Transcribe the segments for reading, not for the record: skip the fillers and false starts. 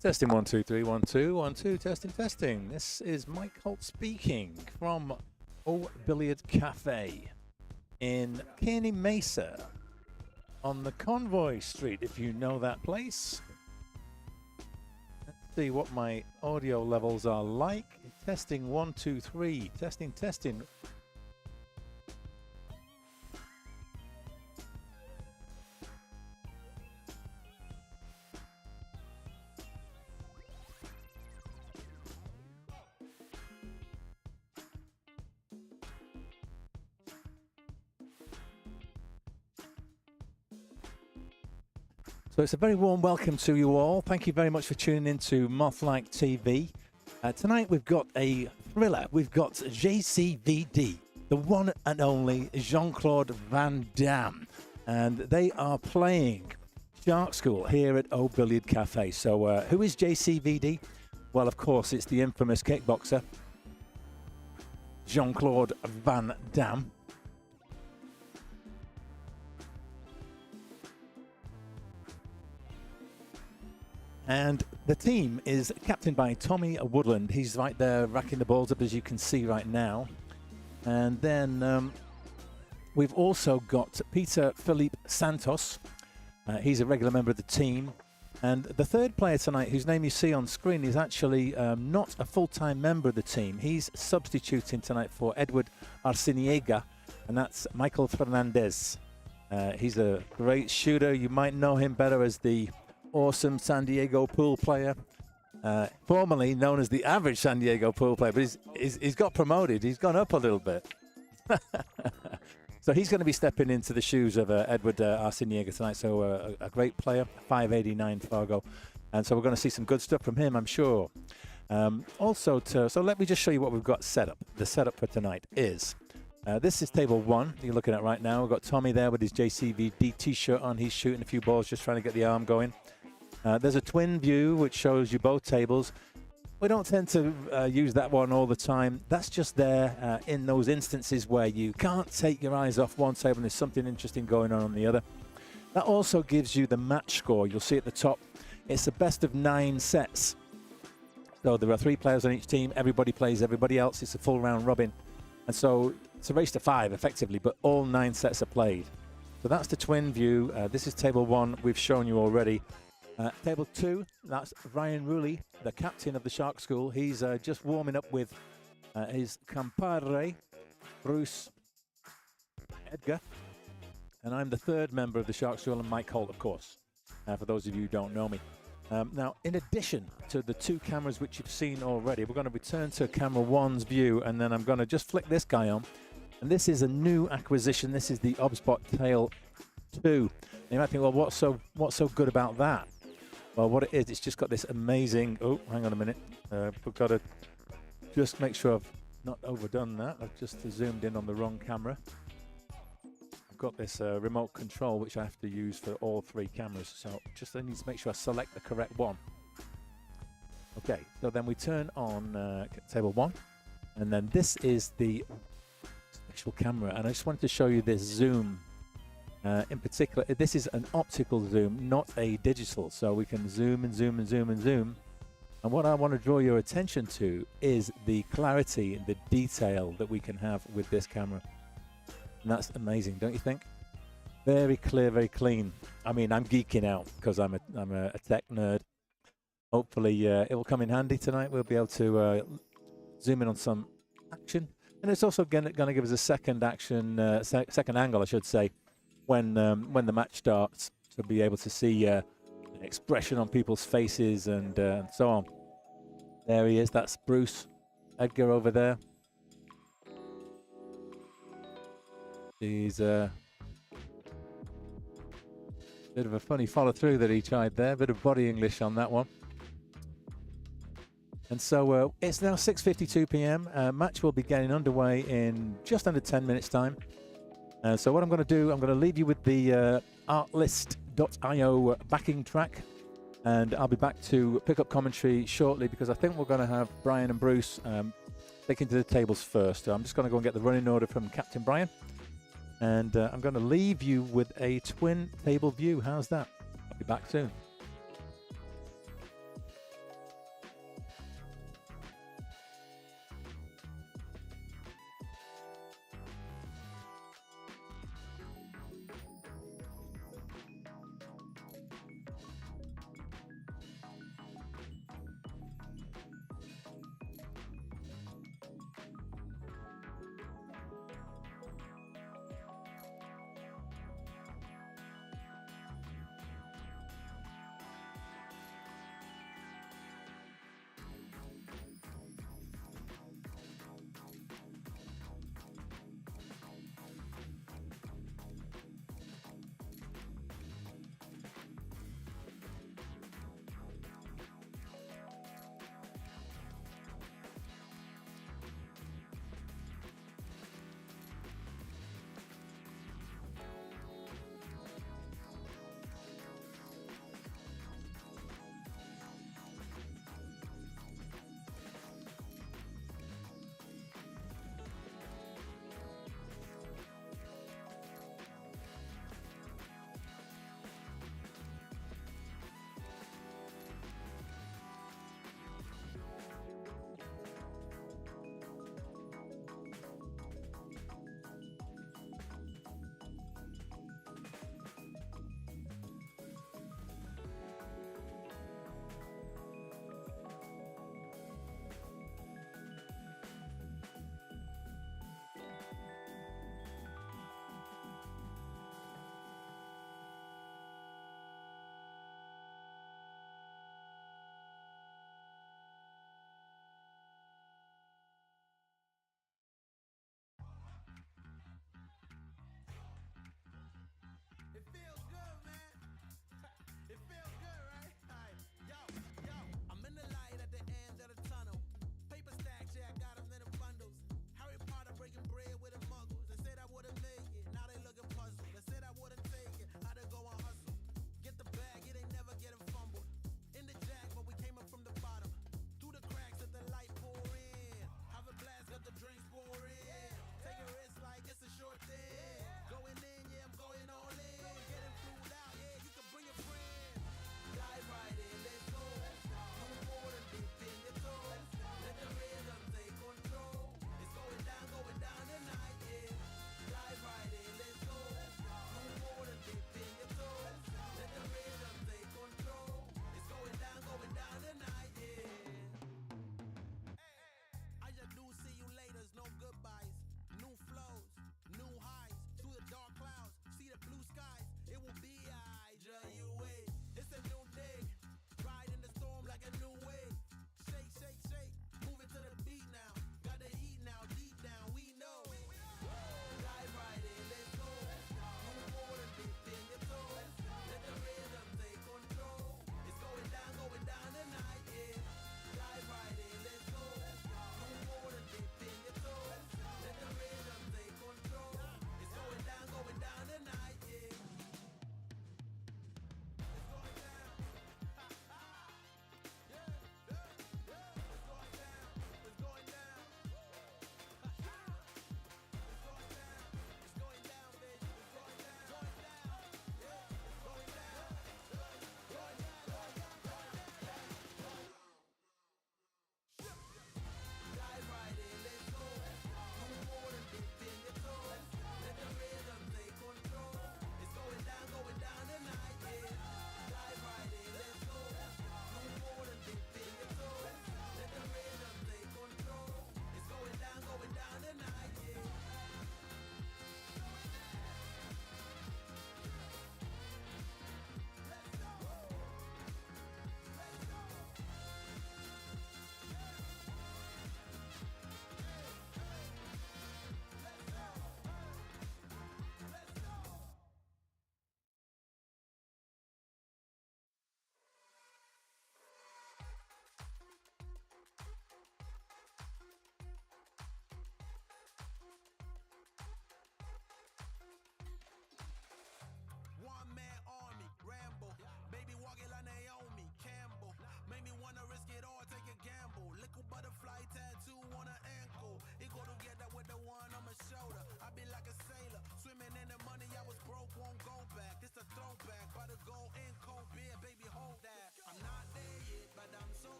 Testing 1 2 3 1 2 1 2 testing testing. This is Mike Holt speaking from O Billiard Cafe in Kearney Mesa on the Convoy Street, if you know that place. Let's see what my audio levels are like. Testing 1 2 3. Testing testing. So it's a very warm welcome to you all. Thank you very much for tuning in to Moth-like TV. Tonight we've got a thriller. We've got JCVD, the one and only Jean-Claude Van Damme. And they are playing Shark School here at O Billiard Cafe. So who is JCVD? Well, of course, it's the infamous kickboxer, Jean-Claude Van Damme. And the team is captained by Tommy Woodland. He's right there racking the balls up, as you can see right now. And then we've also got Peter Philippe Santos. He's a regular member of the team. And the third player tonight, whose name you see on screen, is actually not a full-time member of the team. He's substituting tonight for Edward Arciniega, and that's Michael Fernandez. He's a great shooter. You might know him better as the awesome San Diego pool player, formerly known as the average San Diego pool player, but he's got promoted. He's gone up a little bit. So he's going to be stepping into the shoes of Edward Arciniega tonight. So a great player, 589 Fargo. And so we're going to see some good stuff from him, I'm sure. So let me just show you what we've got set up. The setup for tonight is, this is table one you're looking at right now. We've got Tommy there with his JCVD t-shirt on. He's shooting a few balls, just trying to get the arm going. There's a twin view which shows you both tables. We don't tend to use that one all the time. That's just there in those instances where you can't take your eyes off one table and there's something interesting going on the other. That also gives you the match score. You'll see at the top, it's a best of 9 sets. So there are 3 players on each team. Everybody plays everybody else. It's a full round robin. And so it's a race to 5 effectively, but all 9 sets are played. So that's the twin view. This is table 1. We've shown you already. Table 2, that's Ryan Rulli, the captain of the Shark School. He's just warming up with his compadre, Bruce Edgar. And I'm the third member of the Shark School, and Mike Holt, of course, for those of you who don't know me. Now, in addition to the 2 cameras which you've seen already, we're going to return to camera 1's view, and then I'm going to just flick this guy on. And this is a new acquisition. This is the Obspot Tail 2. And you might think, well, what's so good about that? Well, what it is, it's just got this amazing... Oh, hang on a minute. We've got to just make sure I've not overdone that. I've just zoomed in on the wrong camera. I've got this remote control, which I have to use for all 3 cameras. So I need to make sure I select the correct one. Okay, so then we turn on table 1. And then this is the special camera. And I just wanted to show you this zoom. In particular, this is an optical zoom, not a digital, so we can zoom and zoom and zoom and zoom. And what I want to draw your attention to is the clarity and the detail that we can have with this camera. And that's amazing, don't you think? Very clear, very clean. I mean, I'm geeking out because I'm a tech nerd. Hopefully it will come in handy tonight. We'll be able to zoom in on some action. And it's also going to give us a second action, second angle, I should say, when the match starts, to be able to see expression on people's faces and so on. There he is. That's Bruce Edgar over there. He's a bit of a funny follow through that he tried there. Bit of body English on that one. And so it's now 6:52 p.m. Match will be getting underway in just under 10 minutes time. So what I'm going to do, I'm going to leave you with the artlist.io backing track, and I'll be back to pick up commentary shortly because I think we're going to have Brian and Bruce taking to the tables first. So I'm just going to go and get the running order from Captain Brian, and I'm going to leave you with a twin table view. How's that? I'll be back soon.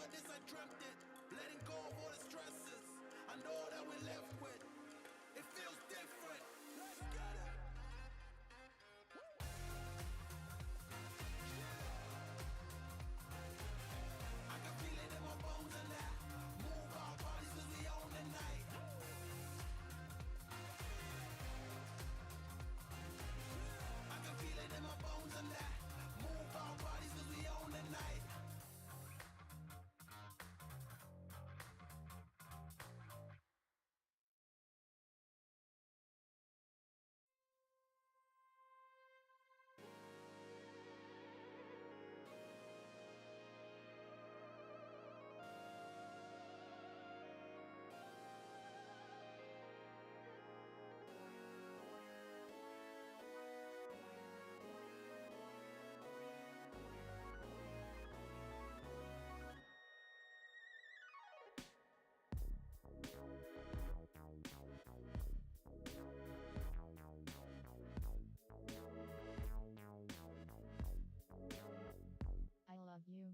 never this, I dreamt it. Letting go of all the stresses. I know that we're left with. It feels different. Let's get it. I can feel it in my bones and that. Move our bodies 'cause we own the night. I can feel it in my bones and that. Move our bodies 'cause we own the night. I love you.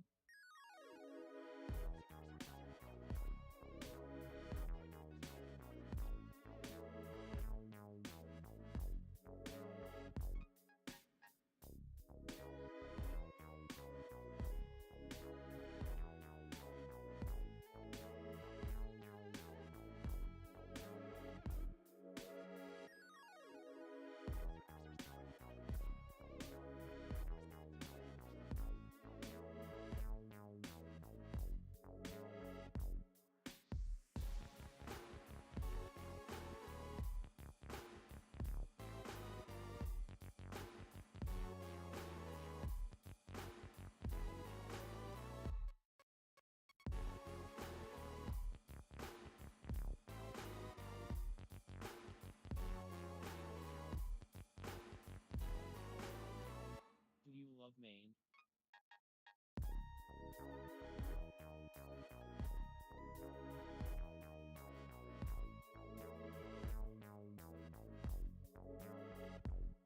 Do you love Maine?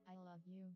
I love you.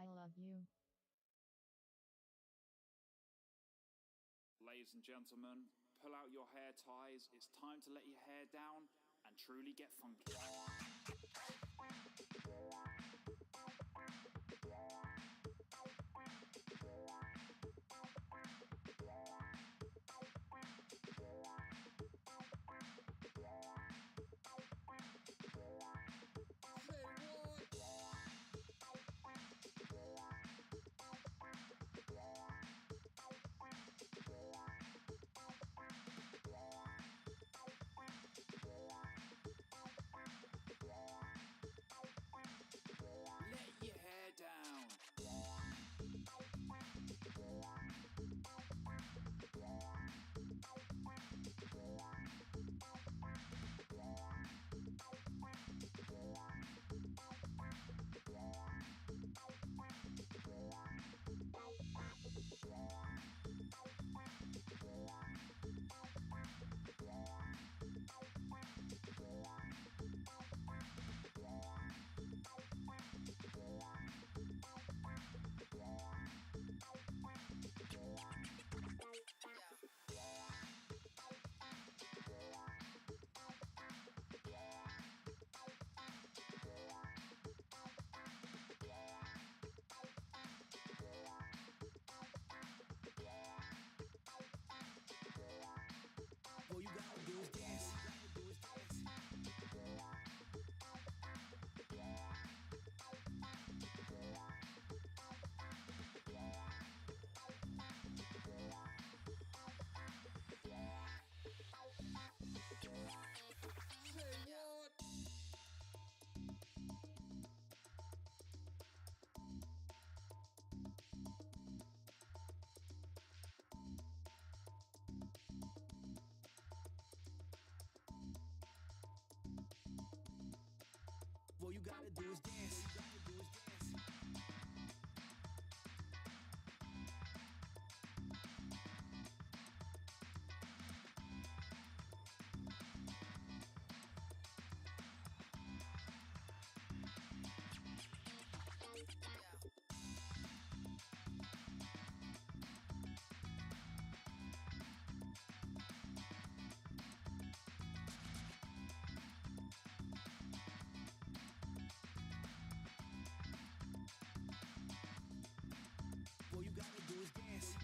I love you. Ladies and gentlemen, pull out your hair ties. It's time to let your hair down and truly get funky. you gotta do is dance. All you gotta do is dance.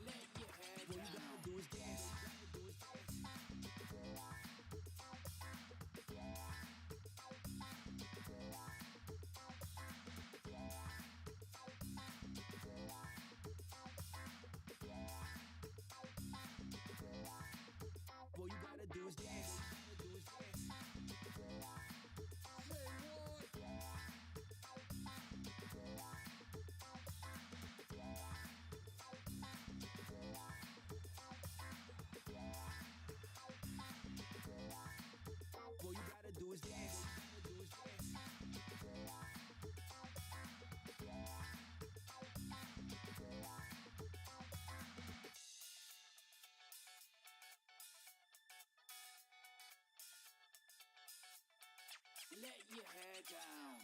Let your head down. All you gotta do is dance. All you gotta do is dance. All you gotta do is dance. Let your hair down.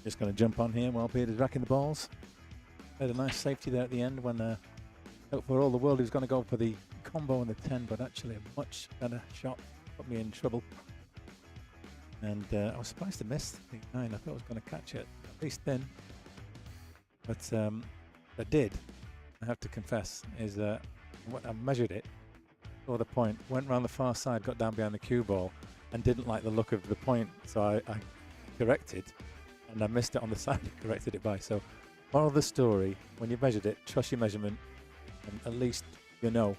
Just going to jump on here while Peter's racking the balls. Had a nice safety there at the end when for all the world he was going to go for the combo on the 10, but actually a much better shot put me in trouble. And I was surprised to miss the 9. I thought I was going to catch it, at least thin. But I did, I have to confess, is when I measured it, saw the point, went round the far side, got down behind the cue ball, and didn't like the look of the point, so I corrected, and I missed it on the side I corrected it by. So, moral of the story, when you measured it, trust your measurement, and at least you know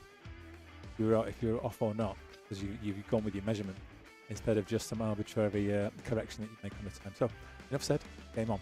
if you're off or not, because you've gone with your measurement, instead of just some arbitrary correction that you make on the time. So, enough said, game on.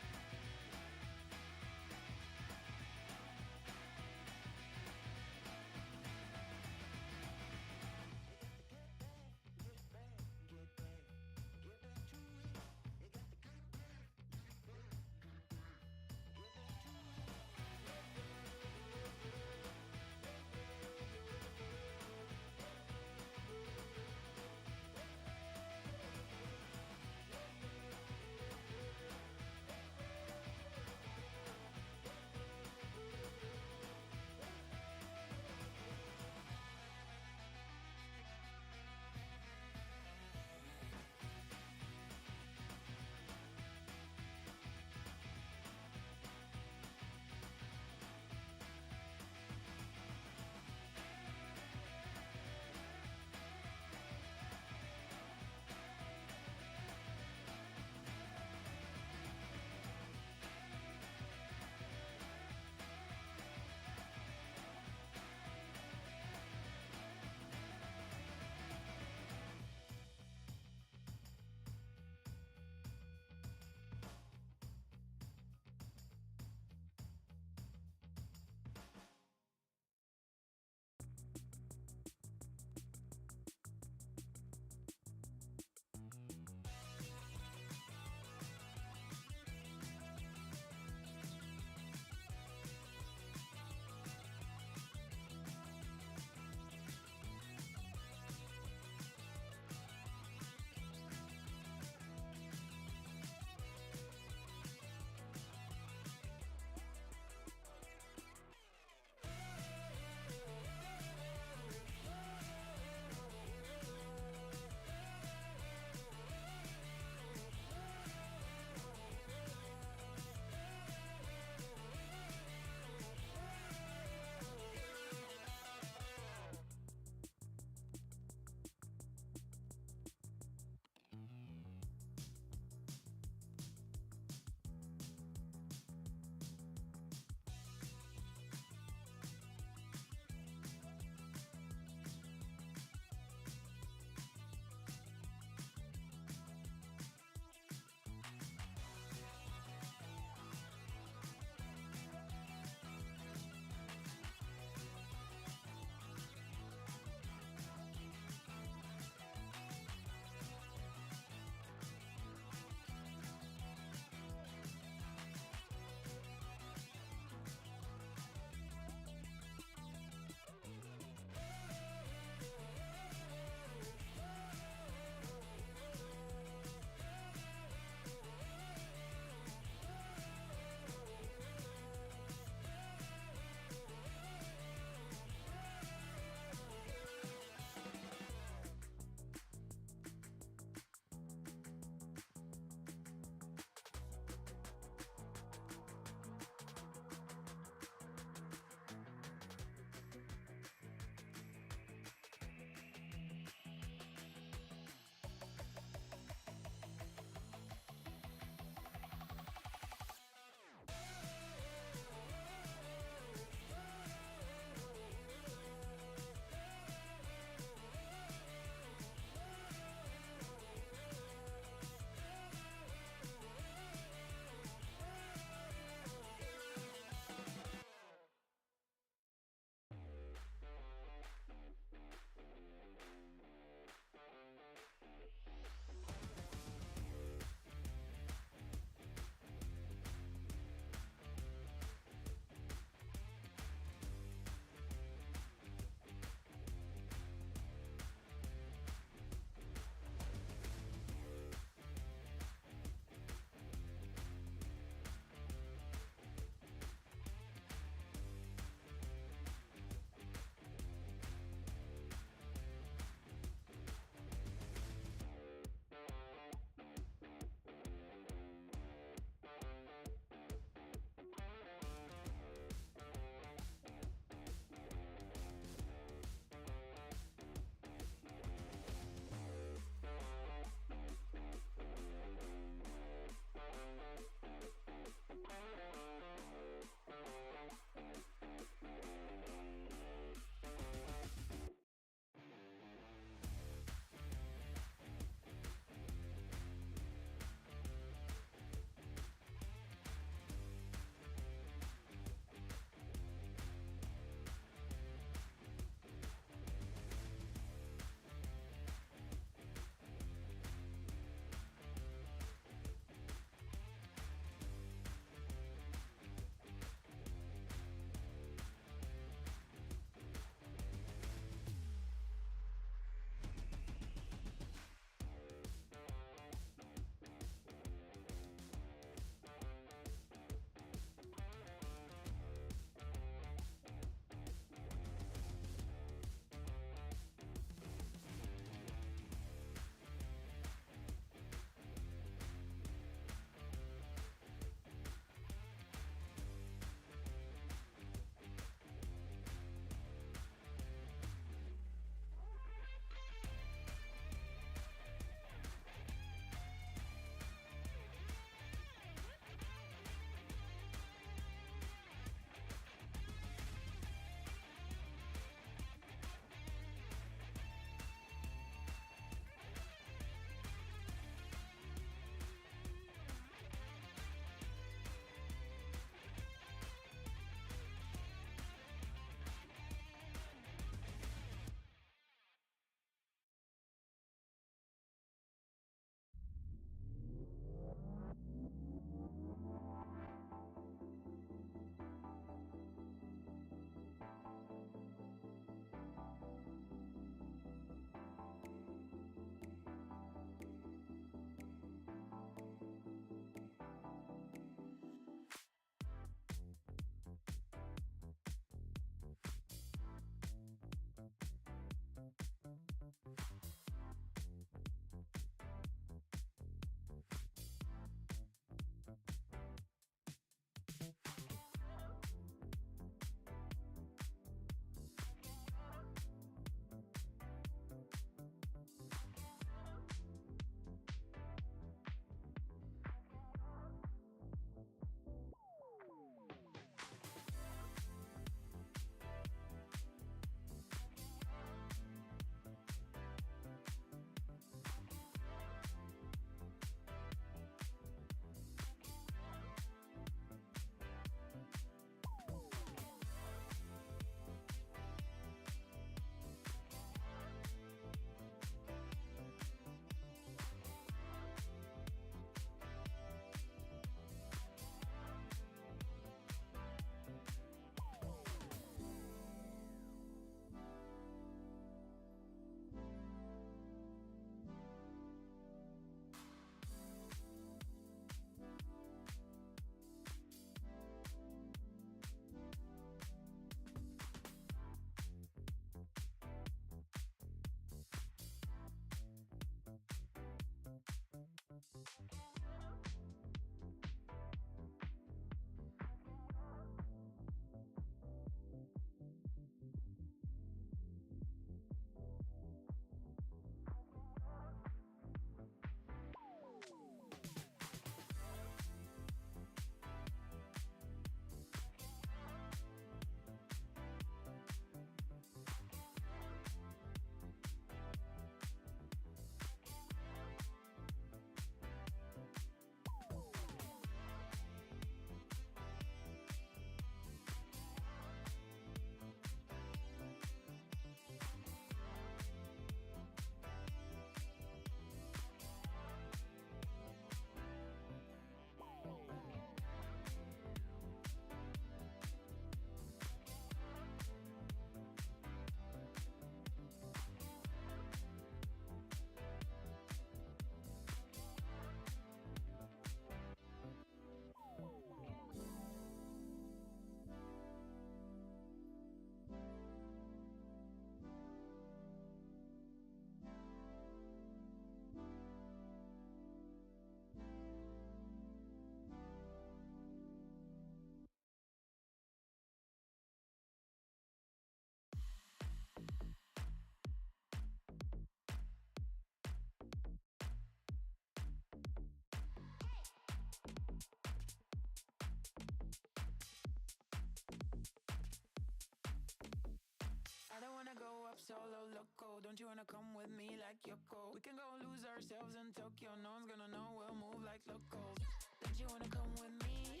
you wanna come with me like Yoko? We can go lose ourselves in Tokyo. No one's gonna know, we'll move like locals. Don't you wanna come with me?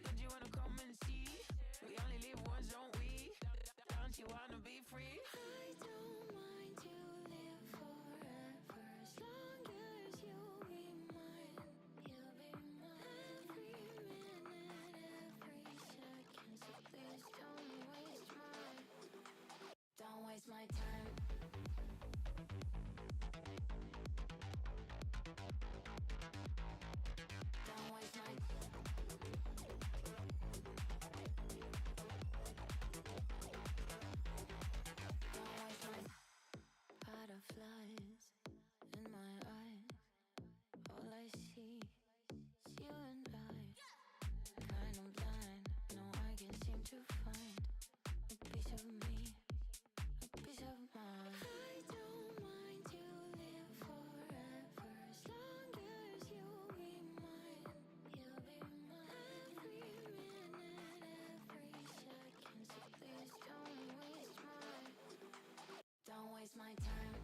Don't you wanna come and see? We only live once, don't we? Don't you wanna be free? I don't mind to live forever as long as you'll be mine. You'll be mine. Every minute, every second. So please don't waste mine. Don't waste my time. Don't waste my butterflies in my eyes. All I see is you and I. Kind of blind, no, I can't seem to find a piece of me, a piece of mine. I don't mind to live forever as long as you'll be mine. You'll be mine. Every minute, every second. So please don't waste mine. Don't waste my time.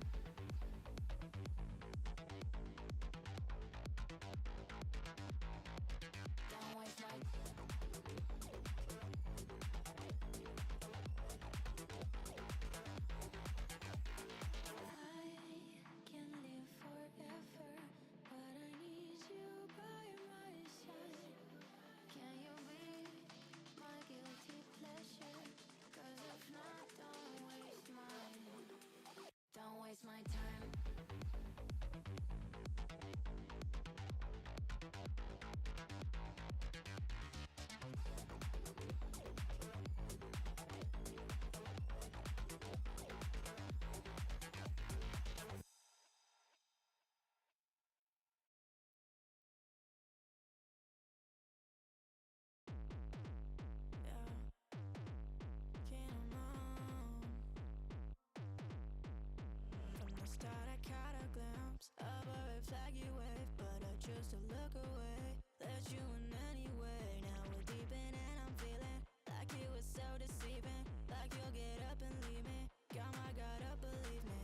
Don't waste my I can live forever, but I need you by my side. Can you be my guilty pleasure? 'Cause if not, don't waste mine. Don't waste my time. From the start I caught a glimpse of a red flaggy wave, but I chose to look away. Let you in anyway. Now we're deep in and I'm feeling like it was so deceiving. Like you'll get up and leave me. Got my guard up, believe me.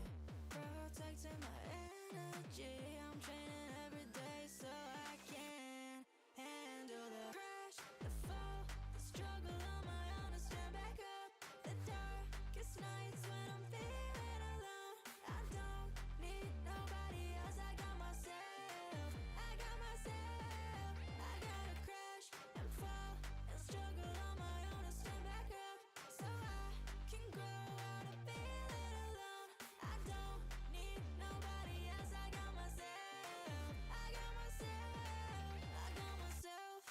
Protecting my energy. I'm training every day so I can handle the crash, the fall, the struggle on my own to stand back up. The darkest nights when I'm feeling alone. I don't need nobody else. I got myself. I got myself. I gotta crash and fall and struggle on my own to stand back up, so I can grow out of feeling alone. I don't need nobody else. I got myself. I got myself. I got myself.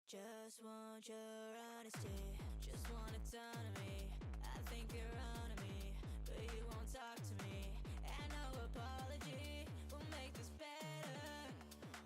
Just want your honesty, just want autonomy. I think you're on to me, but you won't talk to me. And no apology will make this better,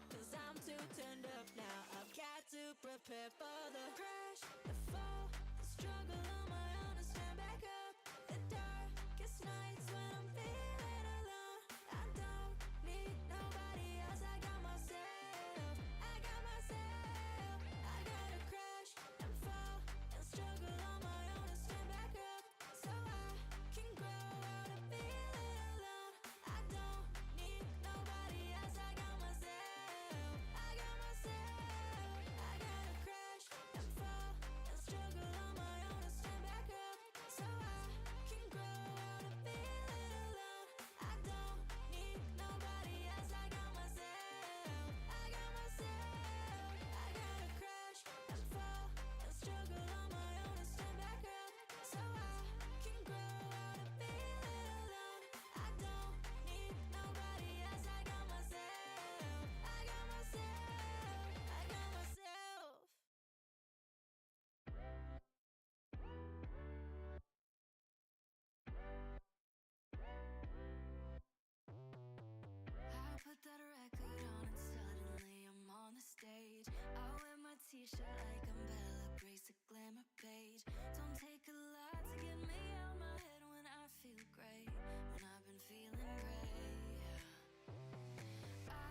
'cause I'm too turned up now. I've got to prepare for the crash, the fall, the struggle on my own to stand back up. The darkest nights when I'm feeling alone. I don't need nobody else. I got myself. I got myself. I gotta crash and fall and struggle on my own to stand back up, so I can grow out of feeling alone. I don't need nobody else. I got myself. I got myself. I gotta crash and fall and struggle on my own to stand back up, so I can grow out of feeling alone. I don't need nobody else. I got myself. I got myself. I gotta crash and fall and struggle on my own to stand back up, so I can grow out of feeling alone. I don't need nobody else. I got myself. I got myself. I got myself. I put that record on and suddenly I'm on the stage. I wear my t-shirt like I'm Bella Grace, a glamour page. Don't take a lot to get me out my head when I feel great, when I've been feeling great. I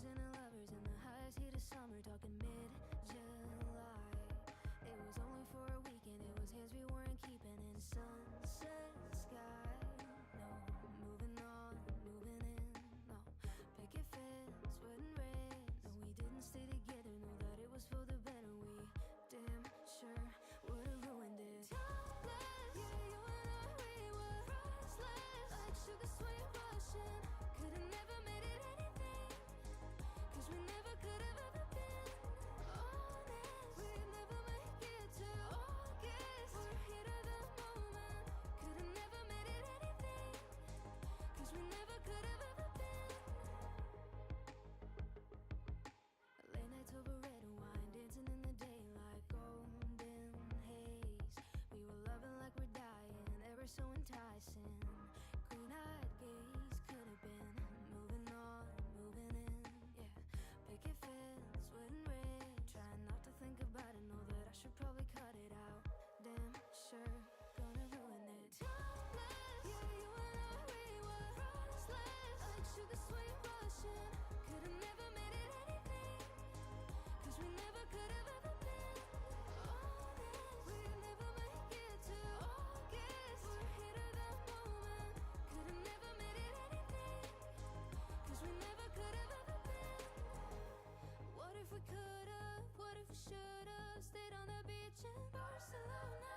Kissing and lovers in the highest heat of summer, talking mid-July. It was only for a weekend, it was hands we weren't keeping in sunset sky. No, moving on, moving in, no, picket fence, wet and red. No, we didn't stay together, know that it was for the better. We damn sure would've ruined it. Timeless, yeah, you and I, we were priceless, like sugar sweet Russian. Could've never made it anything, 'cause we never could've ever been honest. We'd never make it to August. We're here to the moment. Could've never made it anything, 'cause we never could've ever been. Late nights over red wine, dancing in the daylight, golden haze. We were loving like we're dying, ever so enticing. Green-eyed gaze, could've been moving on, moving in, yeah. Picket fence, wet and red. Trying not to think about it, know that I should probably cut it out. Damn sure gonna ruin it. Timeless, yeah, you and I, we were priceless, like sugar sweet Russian. Could've never made it anything, 'cause we never could've ever been honest. We'd never make it to August. We're here to the moment. Could've never made it anything, 'cause we never could've ever been. What if we could've, what if we should've stayed on the beach and Barcelona?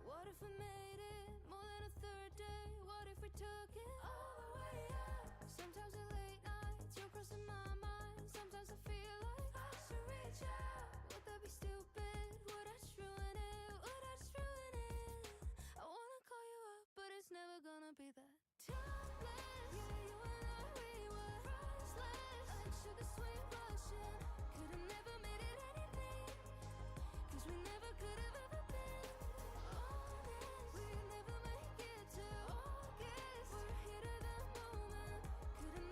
What if we made it, more than a third day? What if we took it, all the way up? Sometimes it's late nights, you're crossing my mind. Sometimes I feel like I should reach out. Would that be stupid? Would I just ruin it? Would I just ruin it? I wanna call you up, but it's never gonna be that. Timeless, yeah, you and I, we were priceless, like sugar sweet Russian. Could've never made it anything, 'cause we never could've ever been honest. We'd never make it to August. We're here to the moment. Could've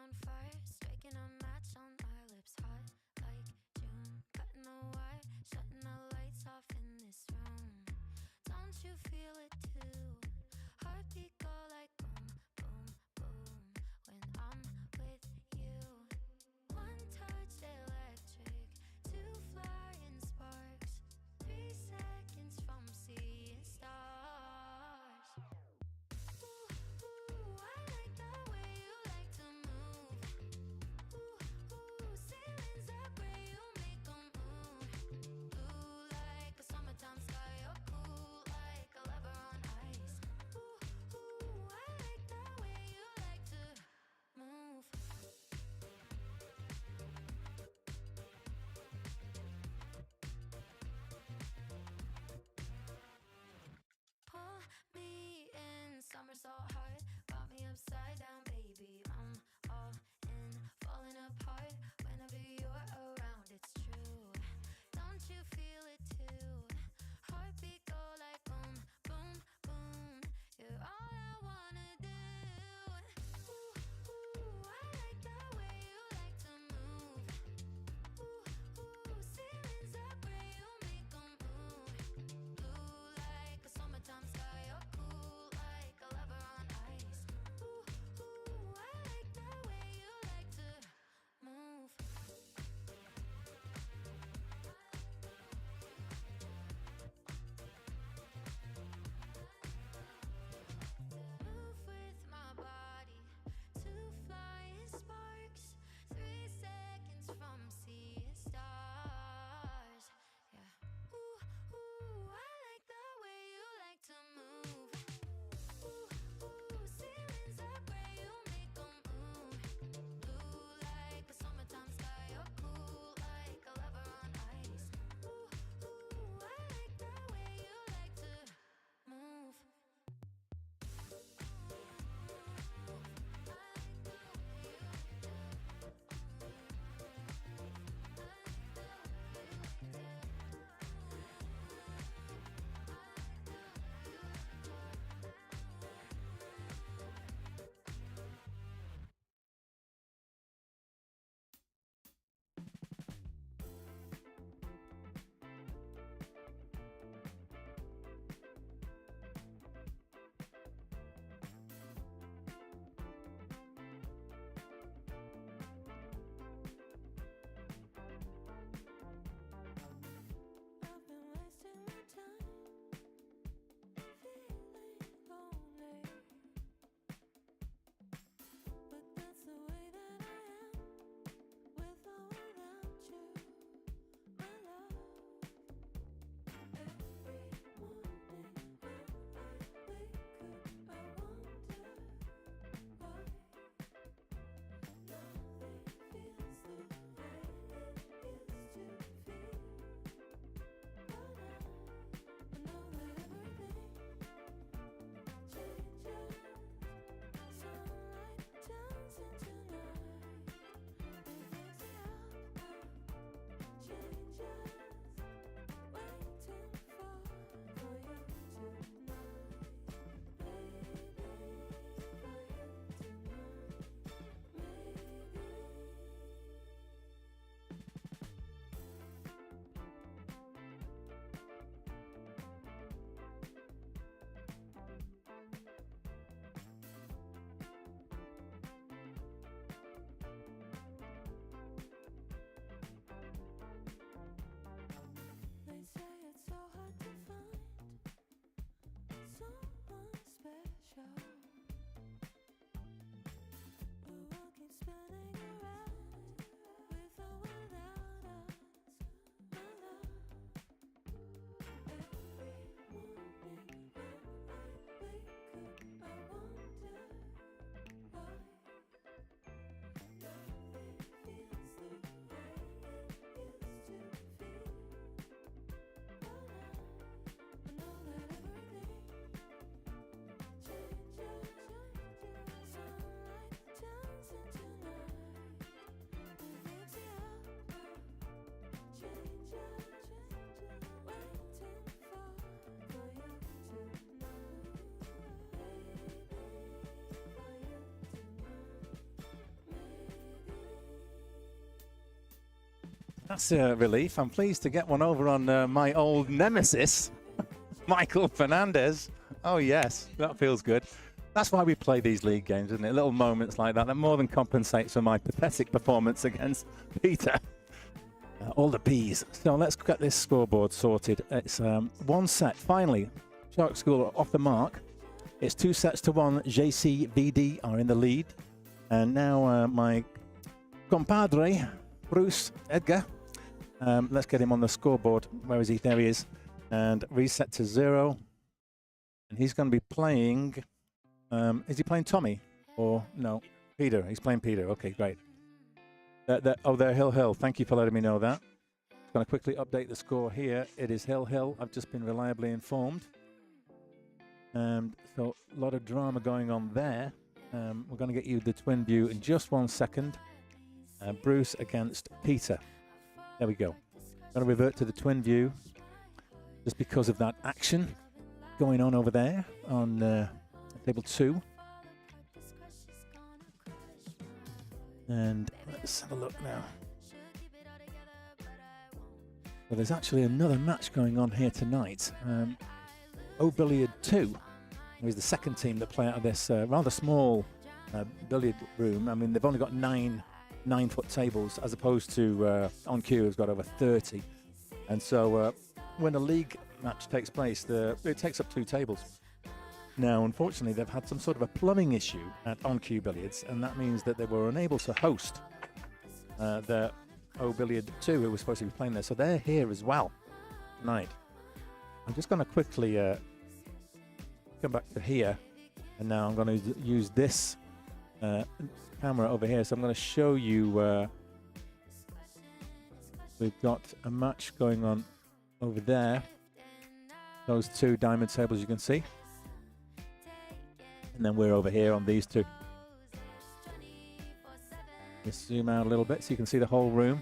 on fire, striking a match on our lips, hot like June. Cutting the wire, shutting the lights off in this room. Don't you feel it too? Heartbeat go like boom, boom, boom when I'm with you. One touch electric, two flying sparks, 3 seconds from seeing stars. Ooh, ooh, I like the way you like to move. Ooh, ooh, That's a relief. I'm pleased to get one over on my old nemesis, Michael Fernandez. Oh, yes, that feels good. That's why we play these league games, isn't it? Little moments like that more than compensates for my pathetic performance against Peter. All the P's. So let's get this scoreboard sorted. It's one set. Finally, Shark School are off the mark. It's 2 sets to 1. JCVD are in the lead. And now my compadre, Bruce Edgar. Let's get him on the scoreboard. Where is he? There he is. And reset to 0. And he's going to be playing... is he playing Tommy? Or no? Peter. He's playing Peter. Okay, great. Oh, they're Hill. Thank you for letting me know that. I'm going to quickly update the score here. It is Hill. I've just been reliably informed. So a lot of drama going on there. We're going to get you the twin view in just 1 second. Bruce against Peter. There we go. Going to revert to the twin view just because of that action going on over there on table 2. And let's have a look now. Well, there's actually another match going on here tonight. Billiard 2 is the second team that play out of this rather small billiard room. I mean, they've only got 9-foot tables as opposed to On Cue has got over 30. And so when a league match takes place, it takes up 2 tables. Now, unfortunately, they've had some sort of a plumbing issue at On Cue Billiards, and that means that they were unable to host the Billiard 2, who was supposed to be playing there. So they're here as well tonight. I'm just going to quickly come back to here, and now I'm going to use this camera over here. So I'm going to show you we've got a match going on over there. Those 2 diamond tables you can see. And then we're over here on these 2. Just zoom out a little bit so you can see the whole room.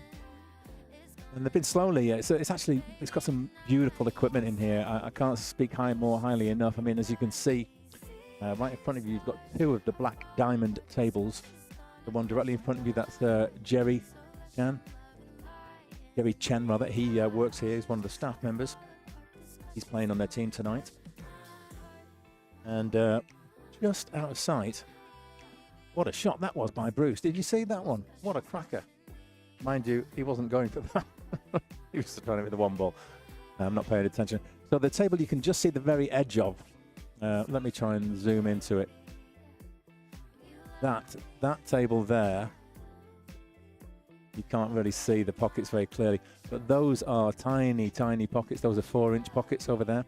And they've been slowly. It's got some beautiful equipment in here. I can't speak more highly enough. I mean, as you can see, right in front of you, you've got 2 of the black diamond tables. The one directly in front of you, that's Jerry Chen. Jerry Chen, rather. He works here. He's one of the staff members. He's playing on their team tonight. And just out of sight, what a shot that was by Bruce. Did you see that one? What a cracker. Mind you, he wasn't going for that. He was just trying to hit the 1 ball. I'm not paying attention. So the table you can just see the very edge of. Let me try and zoom into it. That table there, you can't really see the pockets very clearly, but those are tiny, tiny pockets. Those are 4-inch pockets over there.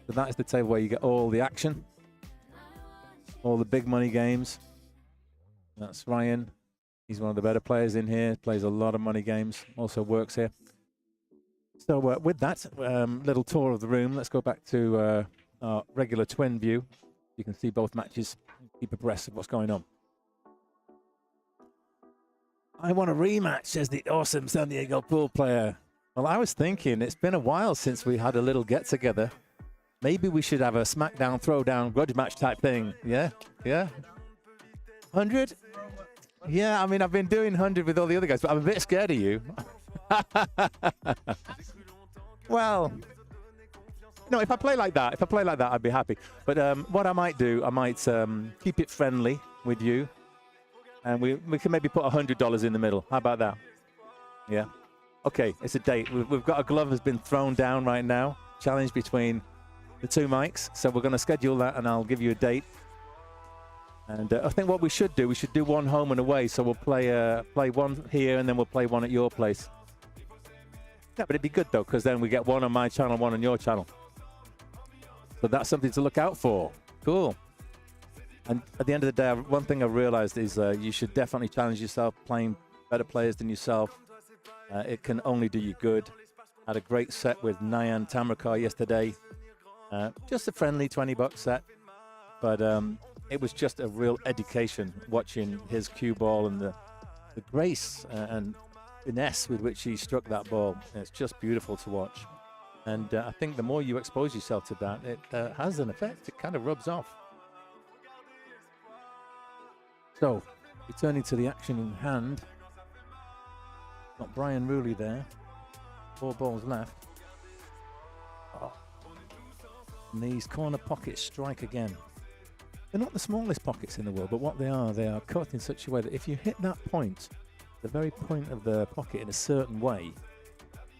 So that is the table where you get all the action, all the big money games. That's Ryan. He's one of the better players in here, plays a lot of money games, also works here. So with that little tour of the room, let's go back to our regular twin view. You can see both matches, keep abreast of what's going on. I want a rematch, says the awesome San Diego pool player. Well, I was thinking it's been a while since we had a little get-together. Maybe we should have a SmackDown, Throwdown, grudge match type thing. Yeah? 100? Yeah, I mean, I've been doing 100 with all the other guys, but I'm a bit scared of you. Well, no, if I play like that, I'd be happy. But what I might do, I might keep it friendly with you. And we can maybe put $100 in the middle. How about that? Yeah? Okay, it's a date. We've got a glove has been thrown down right now. Challenge between the 2 mics. So we're going to schedule that, and I'll give you a date. And I think what we should do 1 home and away. So we'll play 1 here, and then we'll play 1 at your place. Yeah, but it'd be good, though, because then we get 1 on my channel, 1 on your channel. So that's something to look out for. Cool. And at the end of the day, one thing I've realized is you should definitely challenge yourself, playing better players than yourself. It can only do you good. Had a great set with Nayan Tamrakar yesterday. Just a friendly $20 set. But it was just a real education watching his cue ball and the grace and finesse with which he struck that ball. It's just beautiful to watch. And I think the more you expose yourself to that, it has an effect. It kind of rubs off. So, returning to the action in hand. Got Brian Rooley there. 4 balls left. Oh. And these corner pockets strike again. They're not the smallest pockets in the world, but what they are cut in such a way that if you hit that point, the very point of the pocket in a certain way,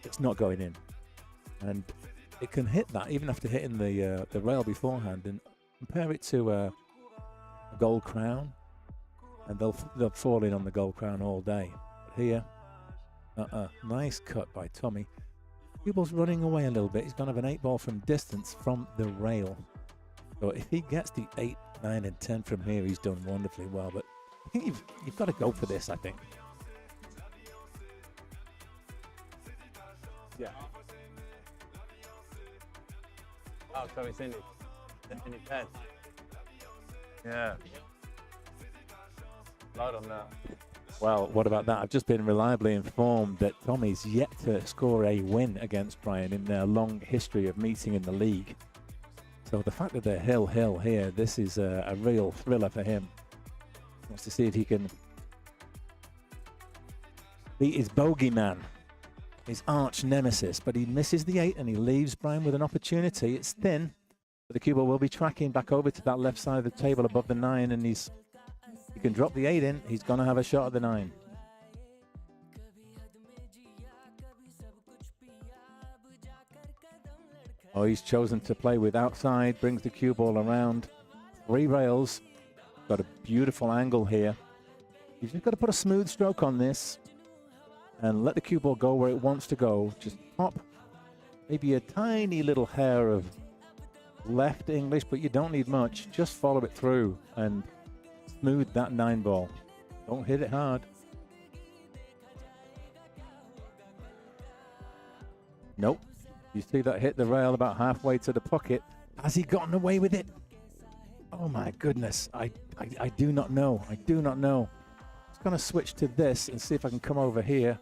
it's not going in. And it can hit that even after hitting the rail beforehand. And compare it to a gold crown, and they'll fall in on the gold crown all day. But here, nice cut by Tommy. Cue ball's running away a little bit. He's going to have an 8 ball from distance from the rail. So if he gets the 8, 9, and 10 from here, he's done wonderfully well. But I think you've got to go for this, I think. Yeah. Oh, so it's in his head. Yeah. Loud on that. Well, what about that? I've just been reliably informed that Tommy's yet to score a win against Brian in their long history of meeting in the league. So the fact that they're hill here, this is a real thriller for him. He wants to see if he can beat his bogeyman, his arch nemesis, but he misses the 8 and he leaves Brian with an opportunity. It's thin, but the cue ball will be tracking back over to that left side of the table above the 9, and he can drop the 8 in. He's going to have a shot at the 9. Oh, he's chosen to play with outside, brings the cue ball around 3 rails. Got a beautiful angle here. You've just got to put a smooth stroke on this and let the cue ball go where it wants to go. Just pop maybe a tiny little hair of left English, but you don't need much. Just follow it through and smooth that 9 ball. Don't hit it hard. Nope. You see that hit the rail about halfway to the pocket. Has he gotten away with it? Oh my goodness. I do not know. I do not know. I'm just going to switch to this and see if I can come over here.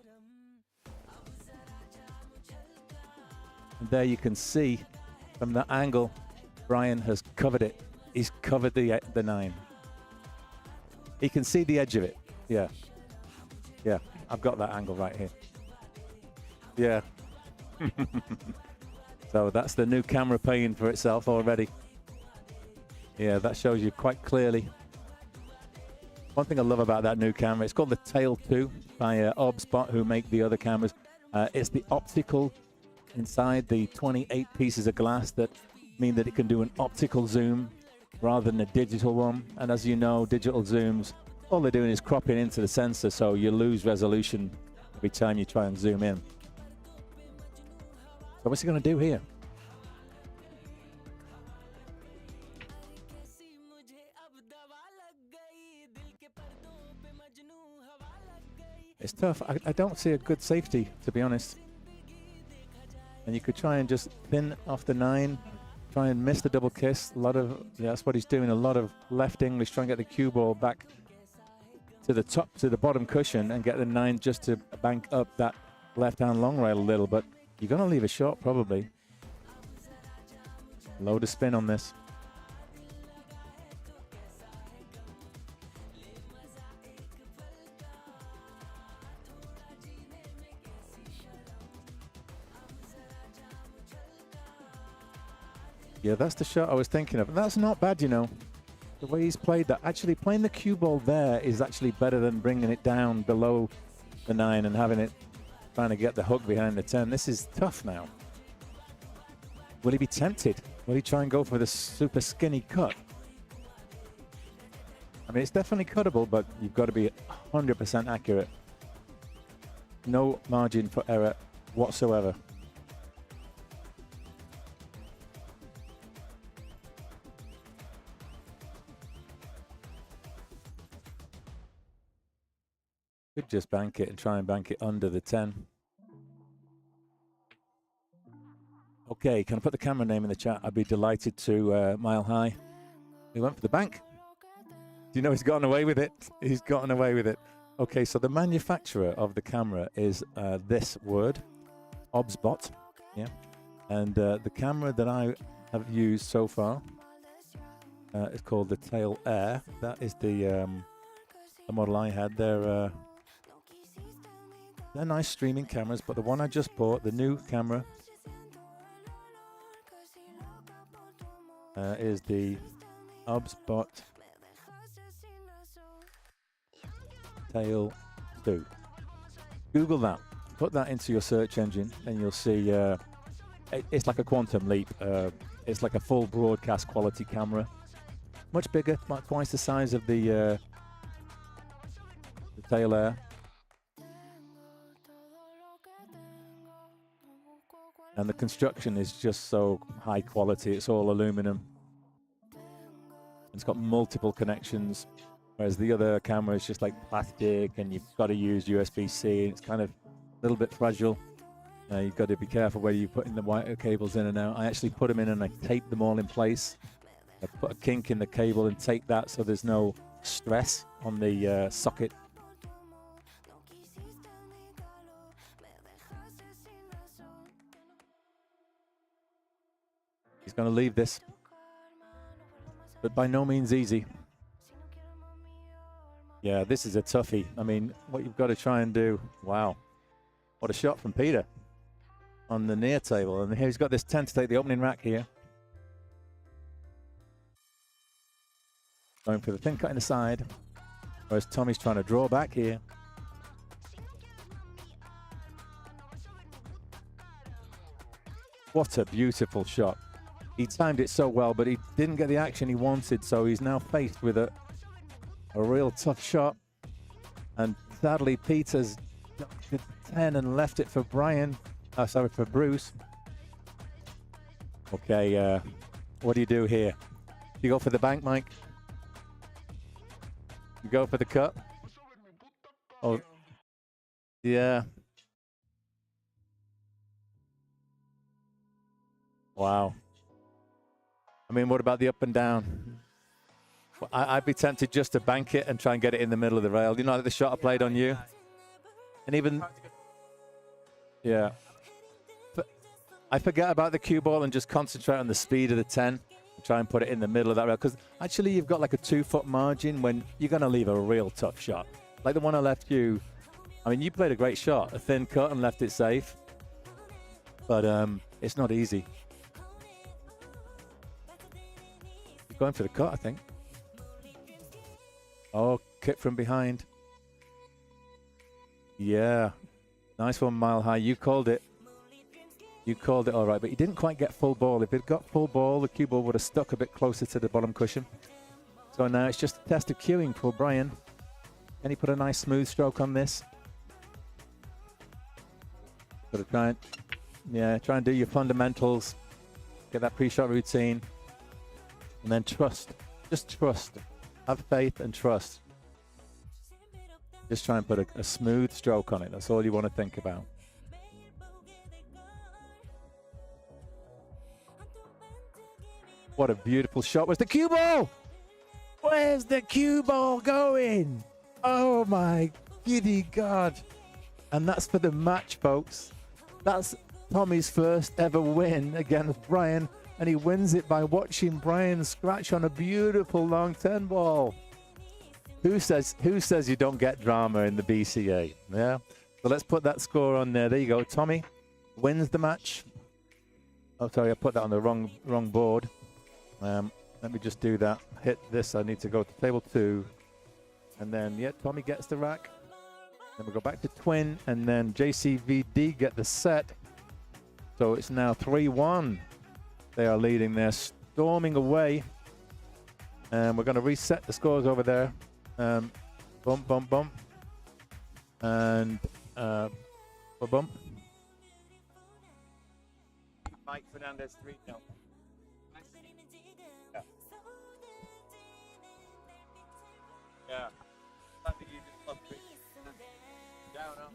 And there you can see from that angle, Brian has covered it. He's covered the 9. He can see the edge of it. Yeah. Yeah, I've got that angle right here. Yeah. So that's the new camera paying for itself already. Yeah, that shows you quite clearly. One thing I love about that new camera, it's called the Tail 2 by Obspot, who make the other cameras. It's the optical inside the 28 pieces of glass that mean that it can do an optical zoom rather than a digital one. And as you know, digital zooms, all they're doing is cropping into the sensor, so you lose resolution every time you try and zoom in. So what's he going to do here? It's tough. I don't see a good safety, to be honest. And you could try and just pin off the 9, try and miss the double kiss. A lot of, yeah, that's what he's doing. A lot of left English, trying to get the cue ball back to the top, to the bottom cushion and get the 9 just to bank up that left-hand long rail a little. But you're going to leave a shot, probably. Load of spin on this. Yeah, that's the shot I was thinking of. That's not bad, you know. The way he's played that. Actually, playing the cue ball there is actually better than bringing it down below the 9 and having it trying to get the hook behind the 10. This is tough now. Will he be tempted? Will he try and go for the super skinny cut? I mean, it's definitely cuttable, but you've got to be 100% accurate. No margin for error whatsoever. Could just bank it and try and bank it under the 10. Okay, can I put the camera name in the chat? I'd be delighted to. Mile High. He went for the bank. Do you know he's gotten away with it? He's gotten away with it. Okay, so the manufacturer of the camera is this word, Obsbot. Yeah, and the camera that I have used so far is called the Tail Air. That is the model I had. They're They're nice streaming cameras, but the one I just bought, the new camera, is the HubSpot Tail 2. Google that. Put that into your search engine, and you'll see it's like a quantum leap. It's like a full broadcast quality camera. Much bigger, about twice the size of the Tail Air. And the construction is just so high quality. It's all aluminum. It's got multiple connections, whereas the other camera is just like plastic, and you've got to use USB-C. It's kind of a little bit fragile. You've got to be careful where you're putting the wire cables in and out. I actually put them in and I taped them all in place. I put a kink in the cable and taped that so there's no stress on the socket. He's going to leave this, but by no means easy. Yeah, this is a toughie. I mean, what you've got to try and do. Wow, what a shot from Peter on the near table. And here he's got this 10 to take the opening rack here. Going for the thin cut in the side, whereas Tommy's trying to draw back here. What a beautiful shot. He timed it so well, but he didn't get the action he wanted, so he's now faced with a real tough shot. And sadly, Peter's got the 10 and left it for for Bruce. Okay, what do you do here? You go for the bank, Mike? You go for the cut? Oh, yeah. Wow. I mean, what about the up and down? Well, I'd be tempted just to bank it and try and get it in the middle of the rail. You know, like the shot I played on you? And even... Yeah. But I forget about the cue ball and just concentrate on the speed of the 10 and try and put it in the middle of that rail. Because actually, you've got like a 2-foot margin when you're going to leave a real tough shot. Like the one I left you. I mean, you played a great shot. A thin cut and left it safe. But it's not easy. Going for the cut, I think. Oh, kick from behind. Yeah. Nice one, Mile High. You called it. You called it all right, but he didn't quite get full ball. If it got full ball, the cue ball would have stuck a bit closer to the bottom cushion. So now it's just a test of cueing for Brian. Can he put a nice smooth stroke on this? Got to try and do your fundamentals. Get that pre-shot routine. And then trust. Just trust. Have faith and trust. Just try and put a smooth stroke on it. That's all you want to think about. What a beautiful shot. Where's the cue ball? Where's the cue ball going? Oh my giddy God. And that's for the match, folks. That's Tommy's first ever win against Brian. And he wins it by watching Brian scratch on a beautiful long 10 ball. Who says you don't get drama in the BCA? Yeah. So let's put that score on there. There you go. Tommy wins the match. Oh, sorry, I put that on the wrong board. Let me just do that. Hit this. I need to go to table 2. And then, yeah, Tommy gets the rack. Then we go back to twin. And then JCVD get the set. So it's now 3-1. They are leading. They're storming away. And we're going to reset the scores over there. Bump, bump, bump. And bump. Mike Fernandez 3-0. Yeah. Yeah. I think you just love me. Down now.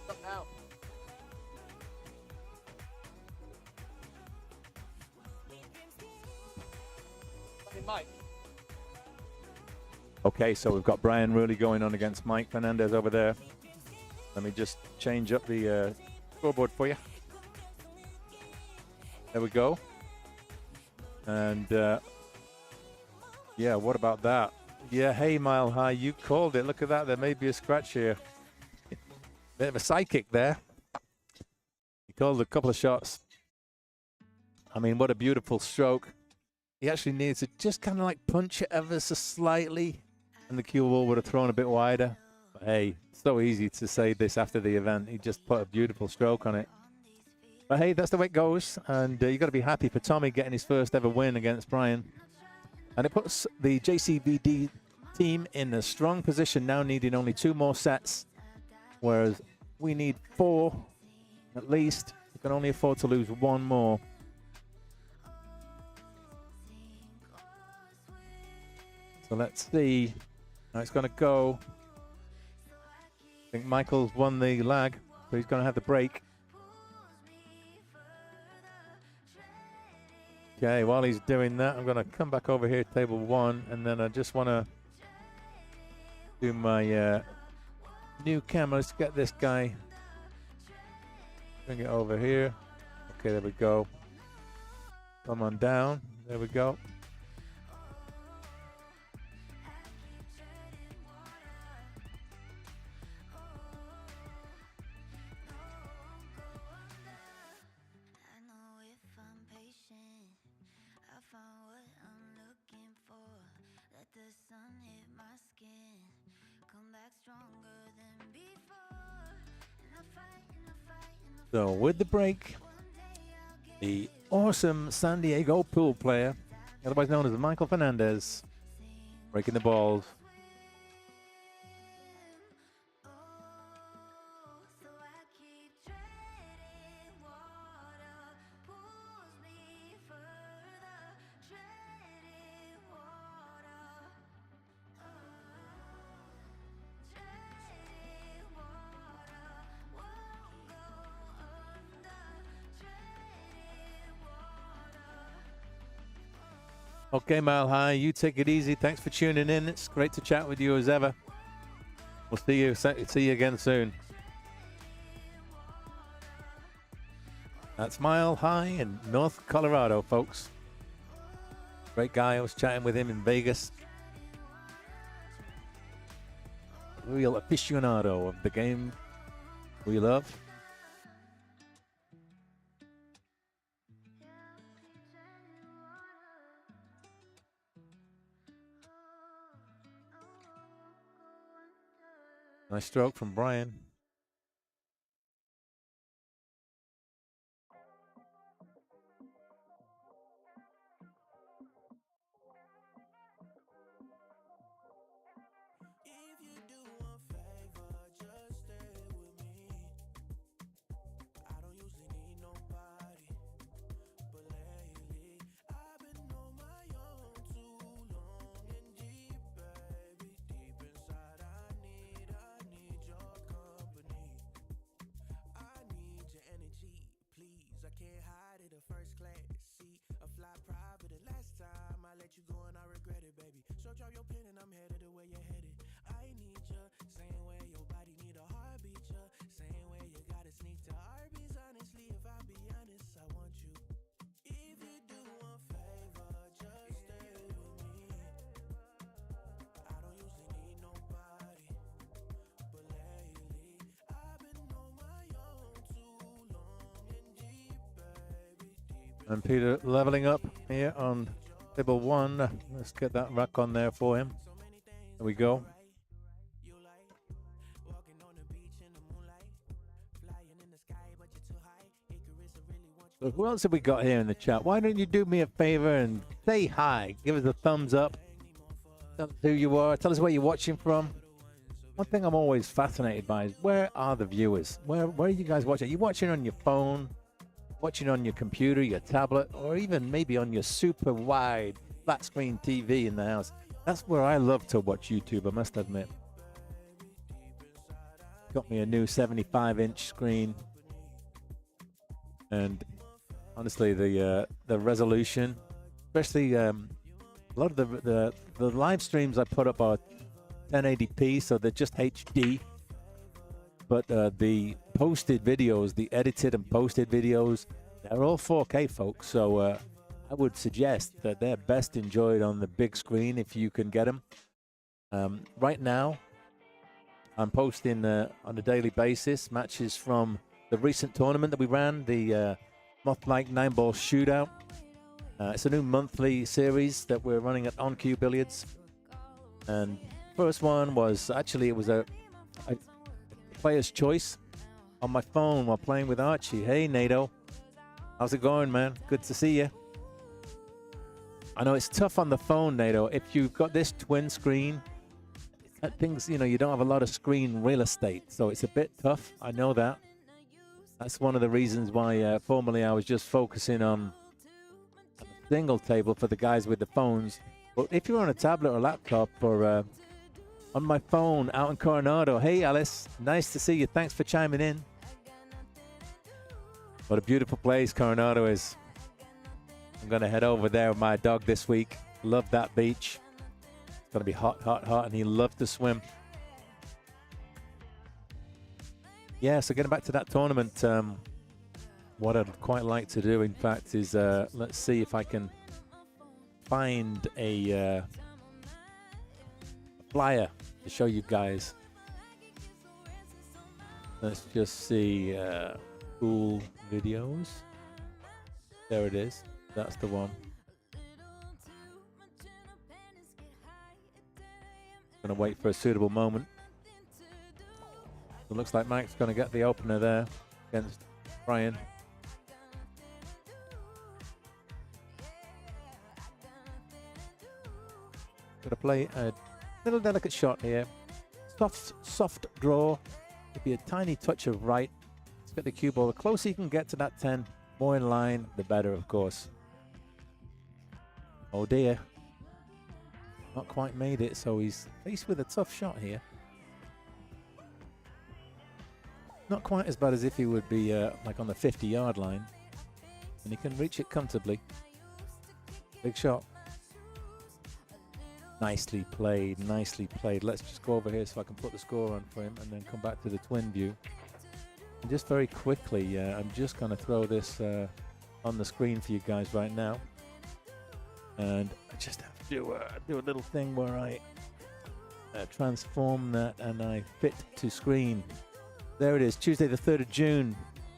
Stop now. Mike. Okay, so we've got Brian really going on against Mike Fernandez over there. Let me just change up the scoreboard for you. There we go. And yeah, what about that? Yeah, hey, Mile High, you called it. Look at that. There may be a scratch here. Bit of a psychic there. He called a couple of shots. I mean, what a beautiful stroke. He actually needs to just kind of like punch it ever so slightly, and the cue ball would have thrown a bit wider. But hey, so easy to say this after the event. He just put a beautiful stroke on it. But hey, that's the way it goes, and you got to be happy for Tommy getting his first ever win against Brian. And it puts the JCVD team in a strong position now, needing only 2 more sets, whereas we need 4 at least. We can only afford to lose 1 more. So let's see how it's going to go. I think Michael's won the lag, so he's going to have the break. Okay, while he's doing that, I'm going to come back over here, table 1, and then I just want to do my new camera. Let's get this guy. Bring it over here. Okay, there we go. Come on down. There we go. So with the break, the awesome San Diego pool player, otherwise known as Michael Fernandez, breaking the balls. Okay, Mile High, you take it easy. Thanks for tuning in. It's great to chat with you as ever. We'll see you again soon. That's Mile High in North Colorado, folks. Great guy. I was chatting with him in Vegas. Real aficionado of the game we love. Nice stroke from Brian. And Peter leveling up here on table 1. Let's get that rack on there for him. There we go. So who else have we got here in the chat? Why don't you do me a favor and say hi? Give us a thumbs up. Tell us who you are. Tell us where you're watching from. One thing I'm always fascinated by is where are the viewers? Where are you guys watching? Are you watching on your phone? Watching on your computer, your tablet, or even maybe on your super wide flat screen TV in the house? That's where I love to watch YouTube, I must admit. Got me a new 75-inch screen, and honestly, the resolution, especially a lot of the live streams I put up are 1080p, so they're just HD. But the posted videos, the edited and posted videos, they're all 4K, folks. So I would suggest that they're best enjoyed on the big screen if you can get them. Right now, I'm posting on a daily basis matches from the recent tournament that we ran, the Moth-like 9-ball shootout. It's a new monthly series that we're running at On Cue Billiards. And first one was actually, it was a player's choice on my phone while playing with Archie. Hey, NATO. How's it going, man? Good to see you. I know it's tough on the phone, NATO. If you've got this twin screen, things, you know, you don't have a lot of screen real estate, so it's a bit tough. I know that. That's one of the reasons why formerly I was just focusing on a single table for the guys with the phones. But if you're on a tablet or laptop or on my phone out in Coronado, hey, Alice, nice to see you. Thanks for chiming in. What a beautiful place Coronado is. I'm going to head over there with my dog this week. Love that beach. It's going to be hot, hot, hot, and he loves to swim. Yeah, so getting back to that tournament, what I'd quite like to do, in fact, is let's see if I can find a flyer to show you guys. Let's just see cool videos. There it is. That's the one. Gonna wait for a suitable moment. It looks like Mike's gonna get the opener there against Brian. Gonna play a little delicate shot here. Soft draw. Could be a tiny touch of right. Let's get the cue ball. The closer you can get to that 10, more in line, the better, of course. Oh dear. Not quite made it, so he's faced with a tough shot here. Not quite as bad as if he would be like on the 50-yard line. And he can reach it comfortably. Big shot. Nicely played, nicely played. Let's just go over here so I can put the score on for him and then come back to the twin view. And just very quickly, I'm just going to throw this on the screen for you guys right now. And I just have to do a little thing where I transform that and I fit to screen. There it is, Tuesday the 3rd of June,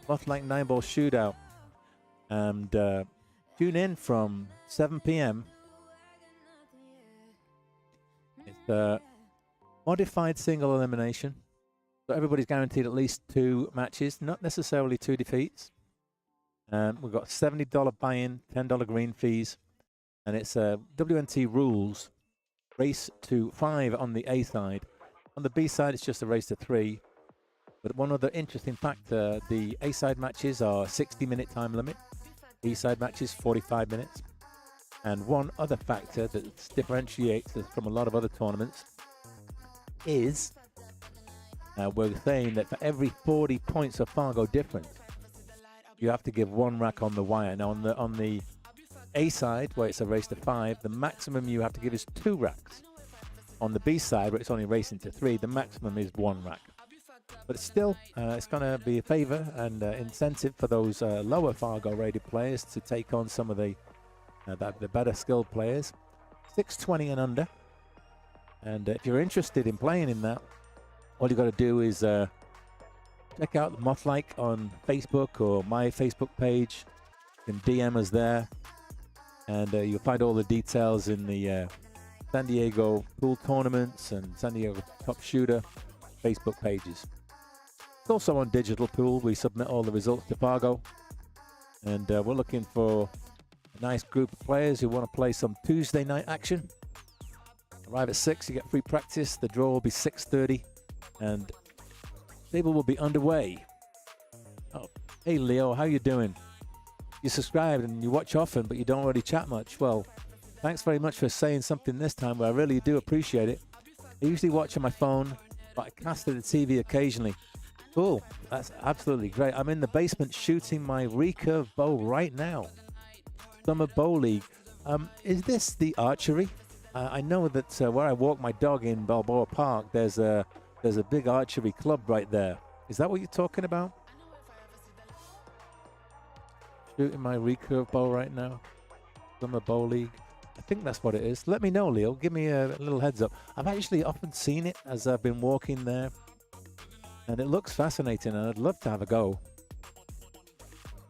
Moth-like 9-ball shootout. And tune in from 7 p.m. It's a modified single elimination. So everybody's guaranteed at least 2 matches, not necessarily 2 defeats. We've got $70 buy-in, $10 green fees. And it's WNT rules, race to 5 on the A side. On the B side, it's just a race to 3. But one other interesting factor, the A side matches are 60-minute time limit. B side matches, 45 minutes. And one other factor that differentiates us from a lot of other tournaments is we're saying that for every 40 points of Fargo difference, you have to give 1 rack on the wire. Now, on the A side, where it's a race to 5, the maximum you have to give is 2 racks. On the B side, where it's only racing to 3, the maximum is 1 rack. But still, it's going to be a favor and incentive for those lower Fargo-rated players to take on some of the better skilled players. 620 and under. And if you're interested in playing in that, all you got to do is check out the Moth-like on Facebook or my Facebook page. You can DM us there. And you'll find all the details in the San Diego Pool Tournaments and San Diego Top Shooter Facebook pages. It's also on Digital Pool. We submit all the results to Fargo. And we're looking for a nice group of players who want to play some Tuesday night action. Arrive at 6, you get free practice. The draw will be 6:30. And table will be underway. Oh, hey Leo, how you doing? You subscribe and you watch often, but you don't really chat much. Well, thanks very much for saying something this time, but I really do appreciate it. I usually watch on my phone, but I cast at the TV occasionally. Cool, that's absolutely great. I'm in the basement shooting my recurve bow right now. Summer Bow League. Is this the archery? I know that where I walk my dog in Balboa Park, there's a big archery club right there. Is that what you're talking about? Shooting my recurve bow right now. Summer Bow League. I think that's what it is. Let me know, Leo. Give me a little heads up. I've actually often seen it as I've been walking there, and it looks fascinating, and I'd love to have a go.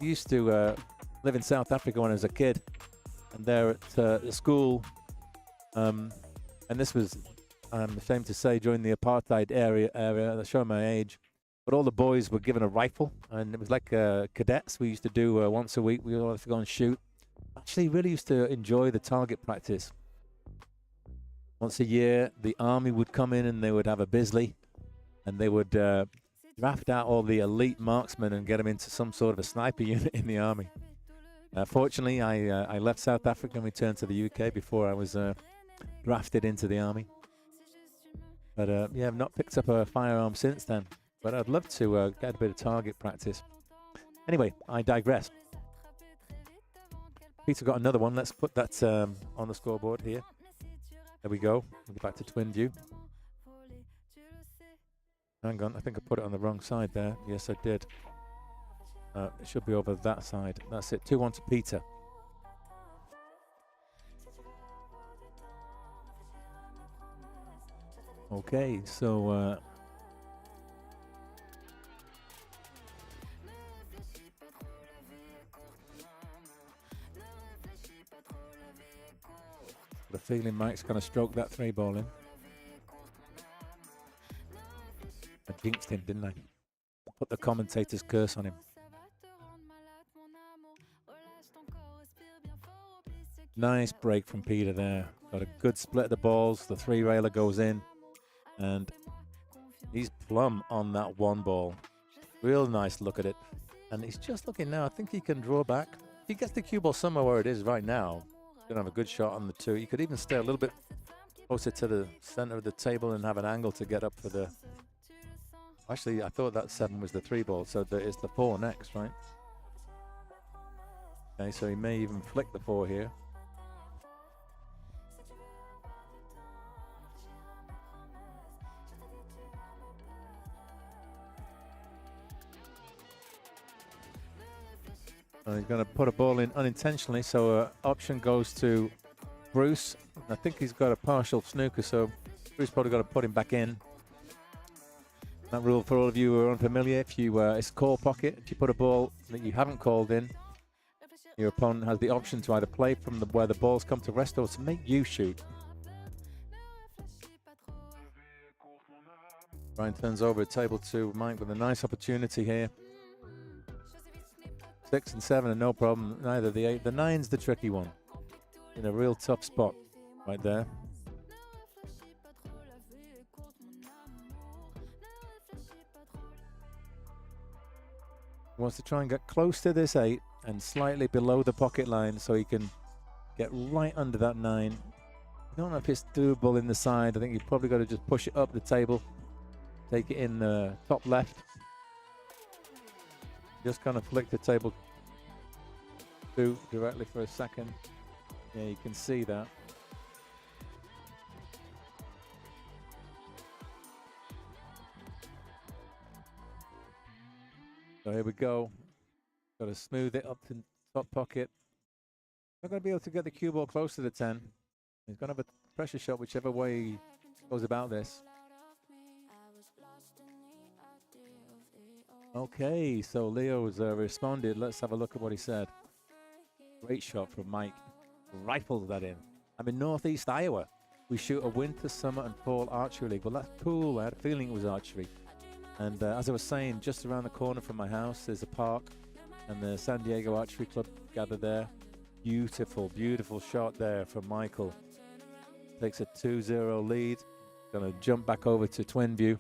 I used to live in South Africa when I was a kid, and there at the school, and this was, I'm ashamed to say, during the apartheid area, that show my age, but all the boys were given a rifle, and it was like cadets. We used to do once a week. We all had to go and shoot. Actually, really used to enjoy the target practice. Once a year, the army would come in and they would have a Bisley, and they would draft out all the elite marksmen and get them into some sort of a sniper unit in the army. Fortunately, I left South Africa and returned to the UK before I was drafted into the army. But yeah, I've not picked up a firearm since then. But I'd love to get a bit of target practice. Anyway, I digress. Peter got another one. Let's put that on the scoreboard here. There we go. We'll go back to twin view. Hang on, I think I put it on the wrong side there. Yes, I did. It should be over that side. That's it. 2-1 to Peter. Okay, so the feeling Mike's going to stroke that 3-ball in. I jinxed him, didn't I? Put the commentator's curse on him. Nice break from Peter there. Got a good split of the balls. The 3-railer goes in. And he's plumb on that 1 ball. Real nice look at it. And he's just looking now. I think he can draw back. If he gets the cue ball somewhere where it is right now, he's going to have a good shot on the 2. He could even stay a little bit closer to the center of the table and have an angle to get up for the... Actually, I thought that 7 was the 3-ball, so it's the 4 next, right? Okay, so he may even flick the 4 here. And he's going to put a ball in unintentionally, so option goes to Bruce. I think he's got a partial snooker, so Bruce probably got to put him back in. That rule, for all of you who are unfamiliar, if you it's call pocket. If you put a ball that you haven't called in, your opponent has the option to either play from where the balls come to rest or to make you shoot. Brian turns over the table to Mike with a nice opportunity here. 6 and 7 are no problem. Neither the 8. The 9's the tricky one. In a real tough spot right there. He wants to try and get close to this 8 and slightly below the pocket line so he can get right under that 9. I don't know if it's doable in the side. I think you've probably got to just push it up the table. Take it in the top left. Just kind of flick the table 2 directly for a second. Yeah, you can see that. So here we go. Got to smooth it up to top pocket. Not going to be able to get the cue ball close to the 10. He's going to have a pressure shot whichever way he goes about this. Okay, so Leo's responded. Let's have a look at what he said. Great shot from Mike. Rifles that in. I'm in Northeast Iowa. We shoot a winter, summer, and fall archery league. Well, that's cool. I had a feeling it was archery. And as I was saying, just around the corner from my house, there's a park, and the San Diego Archery Club gathered there. Beautiful, beautiful shot there from Michael. Takes a 2-0 lead. Gonna jump back over to twin view.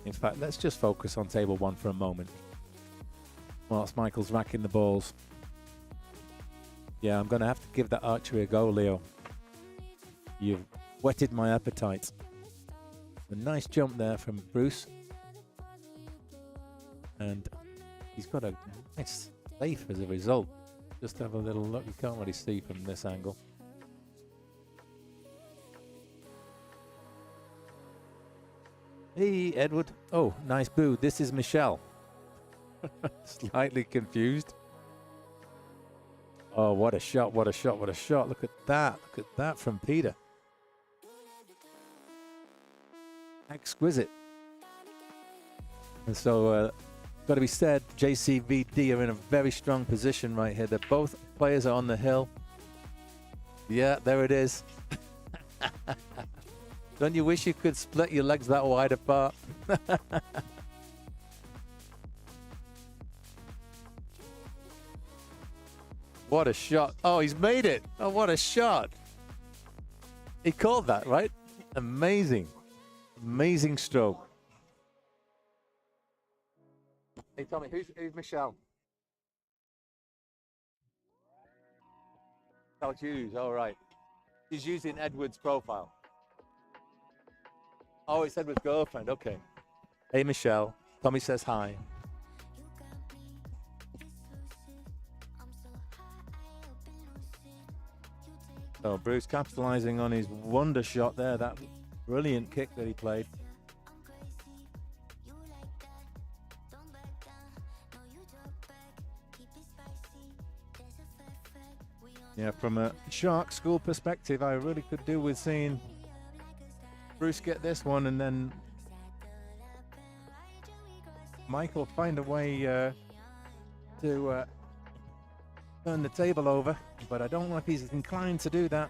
In fact, let's just focus on table 1 for a moment. Whilst Michael's racking the balls. Yeah, I'm going to have to give that archery a go, Leo. You've whetted my appetite. A nice jump there from Bruce. And he's got a nice safe as a result. Just have a little look. You can't really see from this angle. Hey, Edward. Oh, nice boo. This is Michelle. Slightly confused. Oh, what a shot, what a shot, what a shot. Look at that. Look at that from Peter. Exquisite. And so, got to be said, JCVD are in a very strong position right here. They're both players are on the hill. Yeah, there it is. Don't you wish you could split your legs that wide apart? What a shot. Oh, he's made it. Oh, what a shot. He called that, right? Amazing. Amazing stroke. Hey, Tommy, who's Michelle? Oh, Hughes, all right. He's using Edward's profile. Oh, it's Edward's girlfriend, okay. Hey, Michelle. Tommy says hi. So Bruce capitalizing on his wonder shot there, that brilliant kick that he played. Yeah, from a Shark School perspective, I really could do with seeing Bruce get this one and then Michael find a way to turn the table over, but I don't know if he's inclined to do that.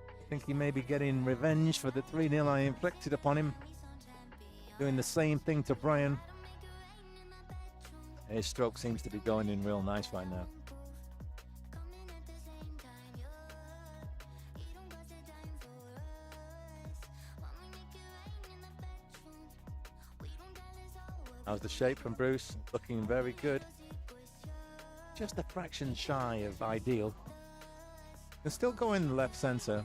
I think he may be getting revenge for the 3-0 I inflicted upon him, doing the same thing to Brian. His stroke seems to be going in real nice right now. How's the shape from Bruce? Looking very good. Just a fraction shy of ideal. Can still go in left centre.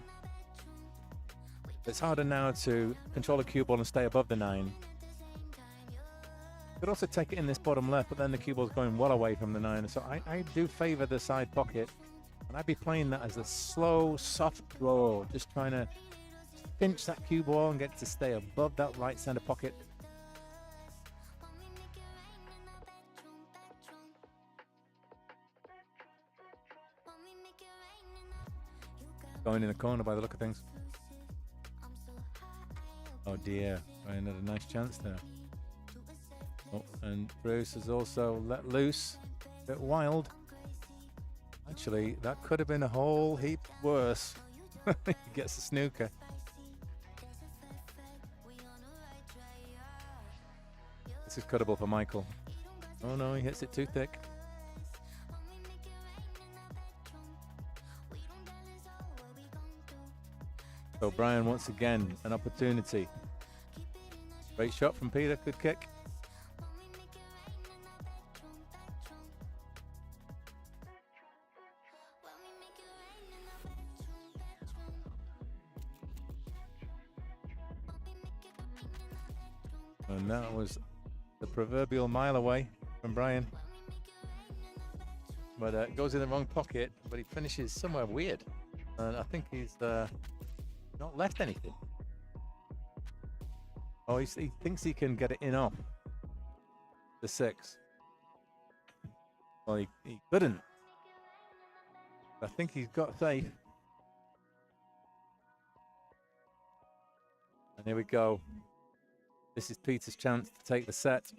It's harder now to control a cue ball and stay above the 9. Could also take it in this bottom left, but then the cue ball's going well away from the 9. So I do favour the side pocket. And I'd be playing that as a slow, soft draw. Just trying to pinch that cue ball and get to stay above that right centre pocket. Going in the corner by the look of things. Oh dear, Ryan had a nice chance there. Oh, and Bruce has also let loose. A bit wild. Actually, that could have been a whole heap worse. He gets the snooker. This is cuttable for Michael. Oh no, he hits it too thick. So Brian once again an opportunity. Great shot from Peter, good kick. And that was the proverbial mile away from Brian. But it goes in the wrong pocket, but he finishes somewhere weird. And I think he's not left anything. Oh, he thinks he can get it in off the 6. Well, he couldn't. I think he's got safe. And here we go. This is Peter's chance to take the set.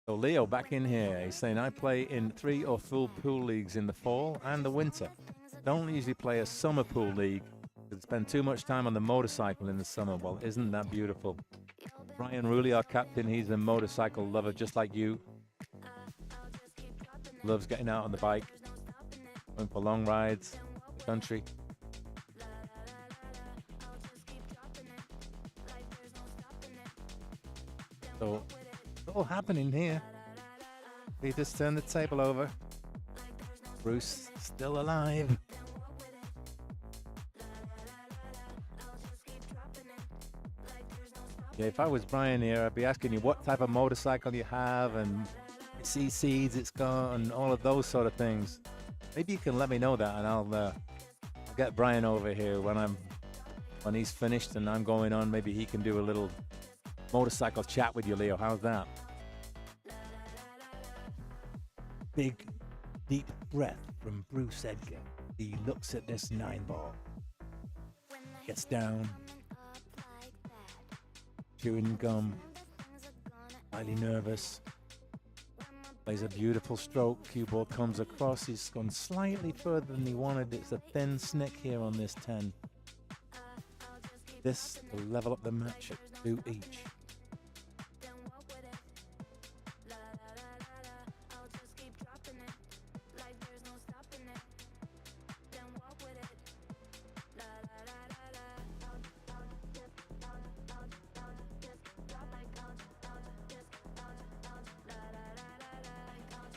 So Leo back in here. He's saying, I play in 3 or 4 pool leagues in the fall and the winter. Don't usually play a summer pool league because spend too much time on the motorcycle in the summer. Well, isn't that beautiful? Brian Rulli, our captain, he's a motorcycle lover just like you. Loves getting out on the bike, going for long rides, the country. So it's all happening here. Peter's turned the table over. Bruce still alive. Yeah, if I was Brian here, I'd be asking you what type of motorcycle you have and CCs it's got and all of those sort of things. Maybe you can let me know that, and I'll get Brian over here when he's finished and I'm going on. Maybe he can do a little motorcycle chat with you, Leo. How's that? big, deep breath from Bruce Edgar. He looks at this 9-ball, gets down, chewing gum, highly nervous, plays a beautiful stroke. Cue ball comes across. He's gone slightly further than he wanted. It's a thin snick here on this 10. This will level up the match at 2 each.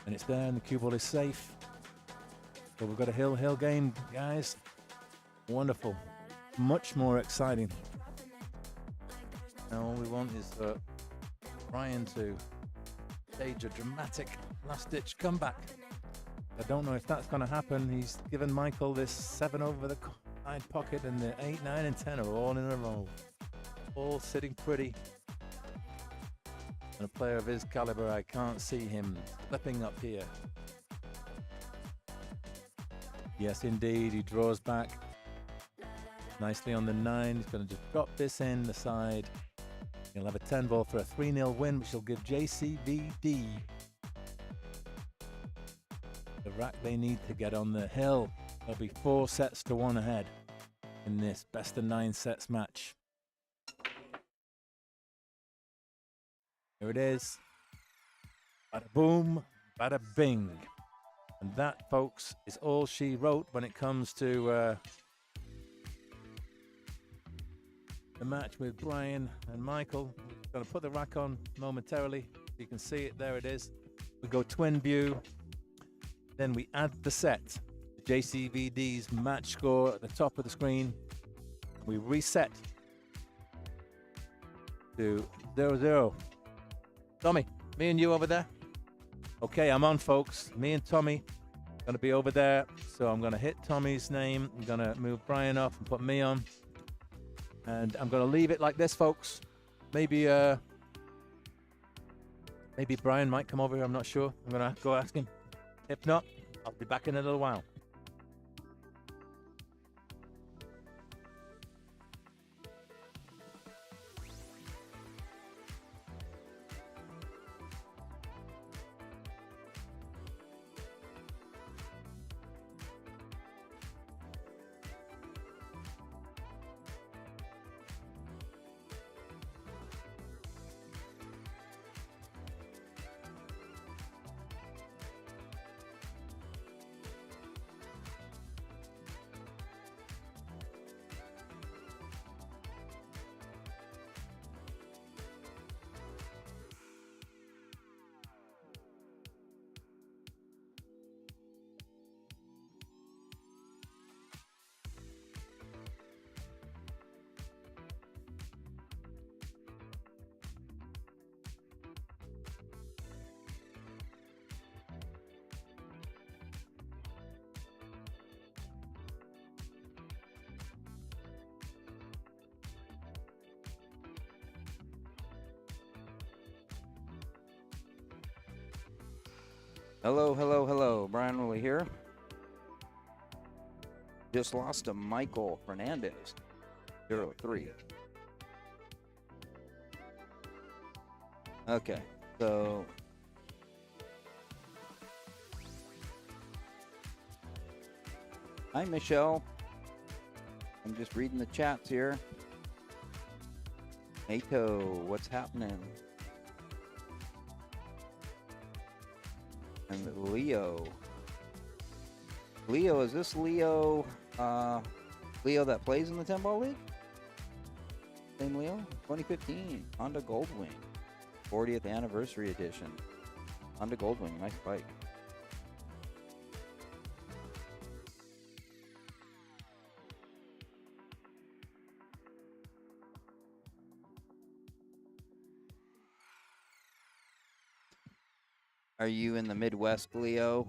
And it's there, and the cue ball is safe. So we've got a hill game, guys. Wonderful. Much more exciting. Now all we want is Brian to stage a dramatic last-ditch comeback. I don't know if that's going to happen. He's given Michael this 7 over the side pocket, and the 8, 9, and 10 are all in a row. All sitting pretty. And a player of his caliber, I can't see him slipping up here. Yes, indeed, he draws back nicely on the 9. He's going to just drop this in the side. He'll have a 10 ball for a 3-0 win, which will give JCVD the rack they need to get on the hill. There'll be 4 sets to 1 ahead in this best of 9 sets match. Here it is. Bada boom, bada bing. And that, folks, is all she wrote when it comes to the match with Brian and Michael. Going to put the rack on momentarily. You can see it. There it is. We go twin view. Then we add the set. JCVD's match score at the top of the screen. We reset to 0-0. Tommy, me and you over there? Okay, I'm on, folks. Me and Tommy going to be over there. So I'm going to hit Tommy's name. I'm going to move Brian off and put me on. And I'm going to leave it like this, folks. Maybe Brian might come over here. I'm not sure. I'm going to go ask him. If not, I'll be back in a little while. Hello, hello, hello. Brian Woolley here. Just lost to Michael Fernandez, 0-3. Okay, so hi, Michelle. I'm just reading the chats here. Nato, what's happening? And Leo. Leo, is this Leo that plays in the 10-ball league? Same Leo? 2015, Honda Goldwing. 40th anniversary edition. Honda Goldwing, nice bike. Are you in the Midwest, Leo?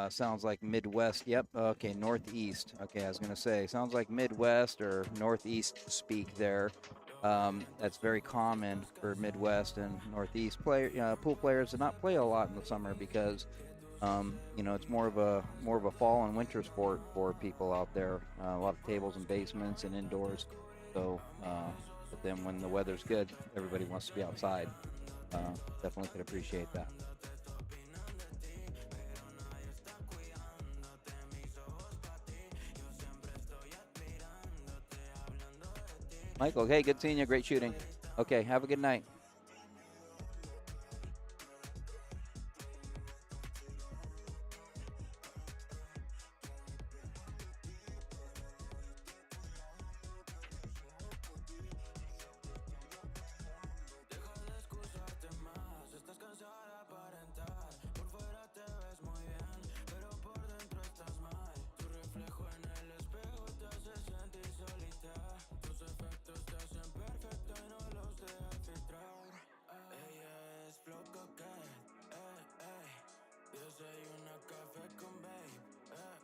Sounds like Midwest. Yep. Okay, Northeast. Okay, I was going to say, sounds like Midwest or Northeast speak there. That's very common for Midwest and Northeast pool players to not play a lot in the summer because You know, it's more of a fall and winter sport for people out there. A lot of tables and basements and indoors. So, but then when the weather's good, everybody wants to be outside. Definitely could appreciate that. Michael, hey, good seeing you. Great shooting. Okay, have a good night.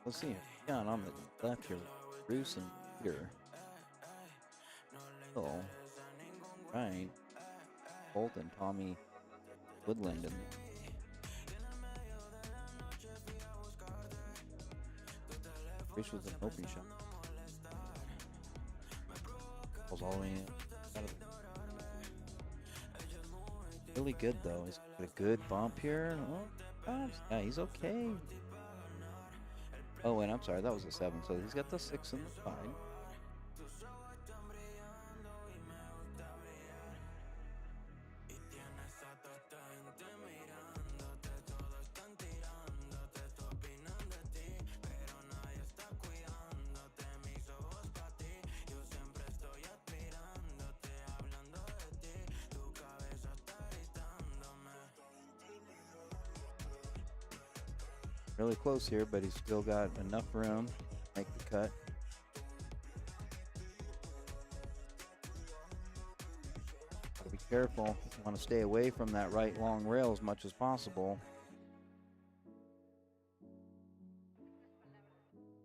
Let's see. Down on the left here, Bruce and Peter. Oh, right. Bolton, Tommy, Woodland, and Bruce was an open shot. Was all the way out of the really good though. He's got a good bump here. Oh, yeah, he's okay. Oh, wait, I'm sorry. That was a 7. So he's got the 6 in the 5. Really close here, but he's still got enough room to make the cut. Gotta be careful. You want to stay away from that right long rail as much as possible.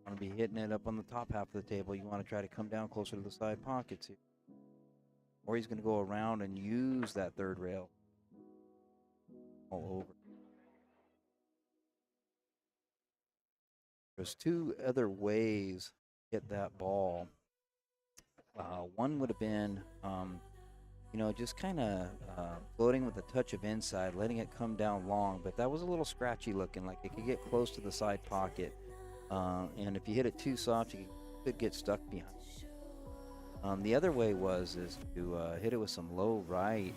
Want to be hitting it up on the top half of the table. You want to try to come down closer to the side pockets here. Or he's going to go around and use that third rail all over. There's 2 other ways to hit that ball. One would have been, you know, just kind of floating with a touch of inside, letting it come down long. But that was a little scratchy looking, like it could get close to the side pocket. And if you hit it too soft, you could get stuck behind. The other way is to hit it with some low right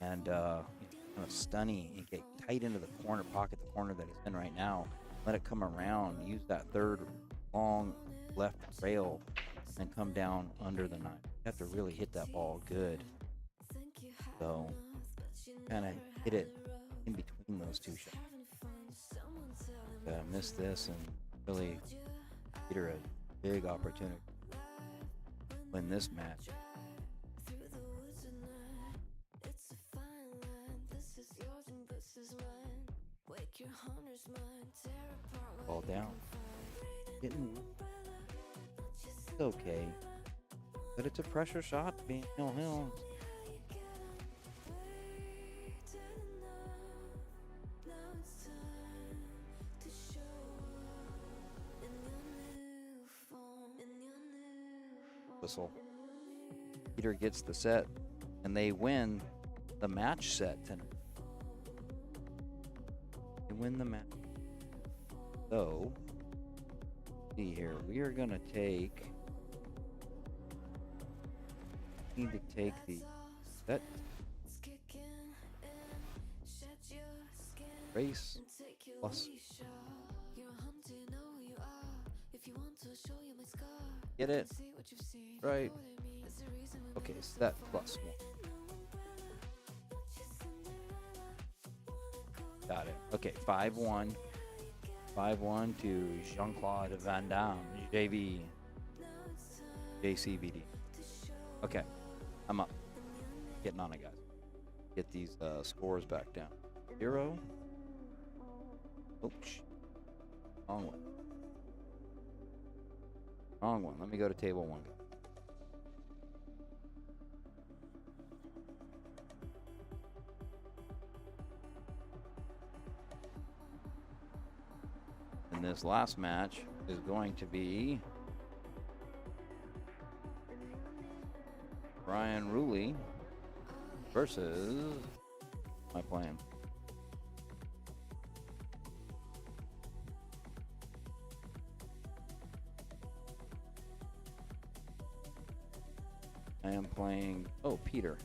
and kind of stunning and get tight into the corner pocket, the corner that it's in right now. Let it come around, use that third long left rail, and come down under the knife. You have to really hit that ball good. So, kind of hit it in between those 2 shots. Missed this and really Peter a big opportunity to win this match. Ball down. It's okay. But it's a pressure shot being hill. Whistle. Peter gets the set and they win the match set tonight. They win the match. So, see here, we are going to need to take the set race plus. Get it? Right. Okay, set plus 1. Got it. Okay, 5-1. 5-1 to Jean-Claude Van Damme, JCVD. Okay, I'm up. Getting on it, guys. Get these scores back down. 0. Oops. Wrong one. Wrong one. Let me go to table 1, guys. And this last match is going to be Brian Ruley versus my plan. I am playing. Oh, Peter.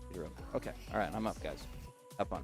Peter up there. Okay. All right. I'm up, guys. Have fun.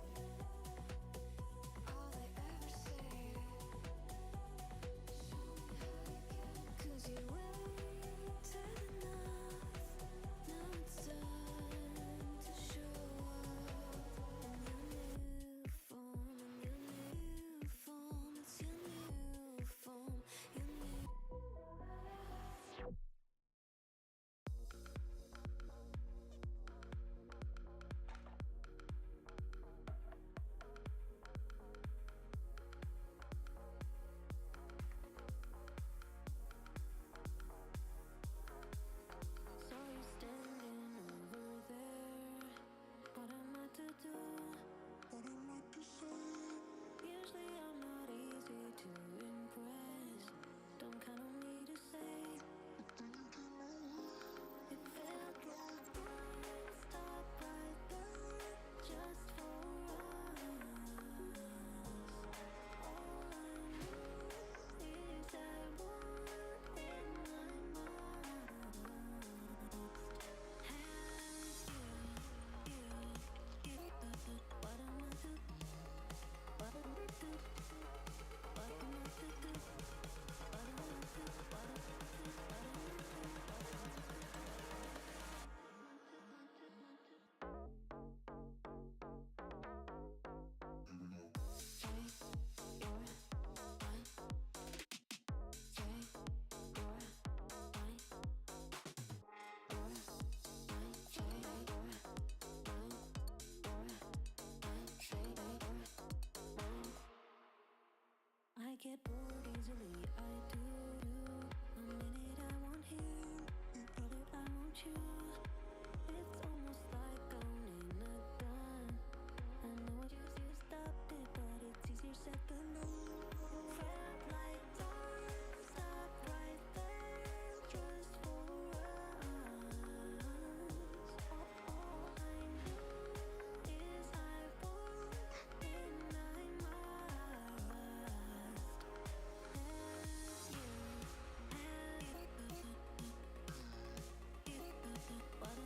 I get bored easily, I do. A minute I want him, another I want you. It's almost like owning a gun. I know what you stopped it, but it's easier said than done. Felt like time, stop right there, just for us. All I knew is I won and I must. What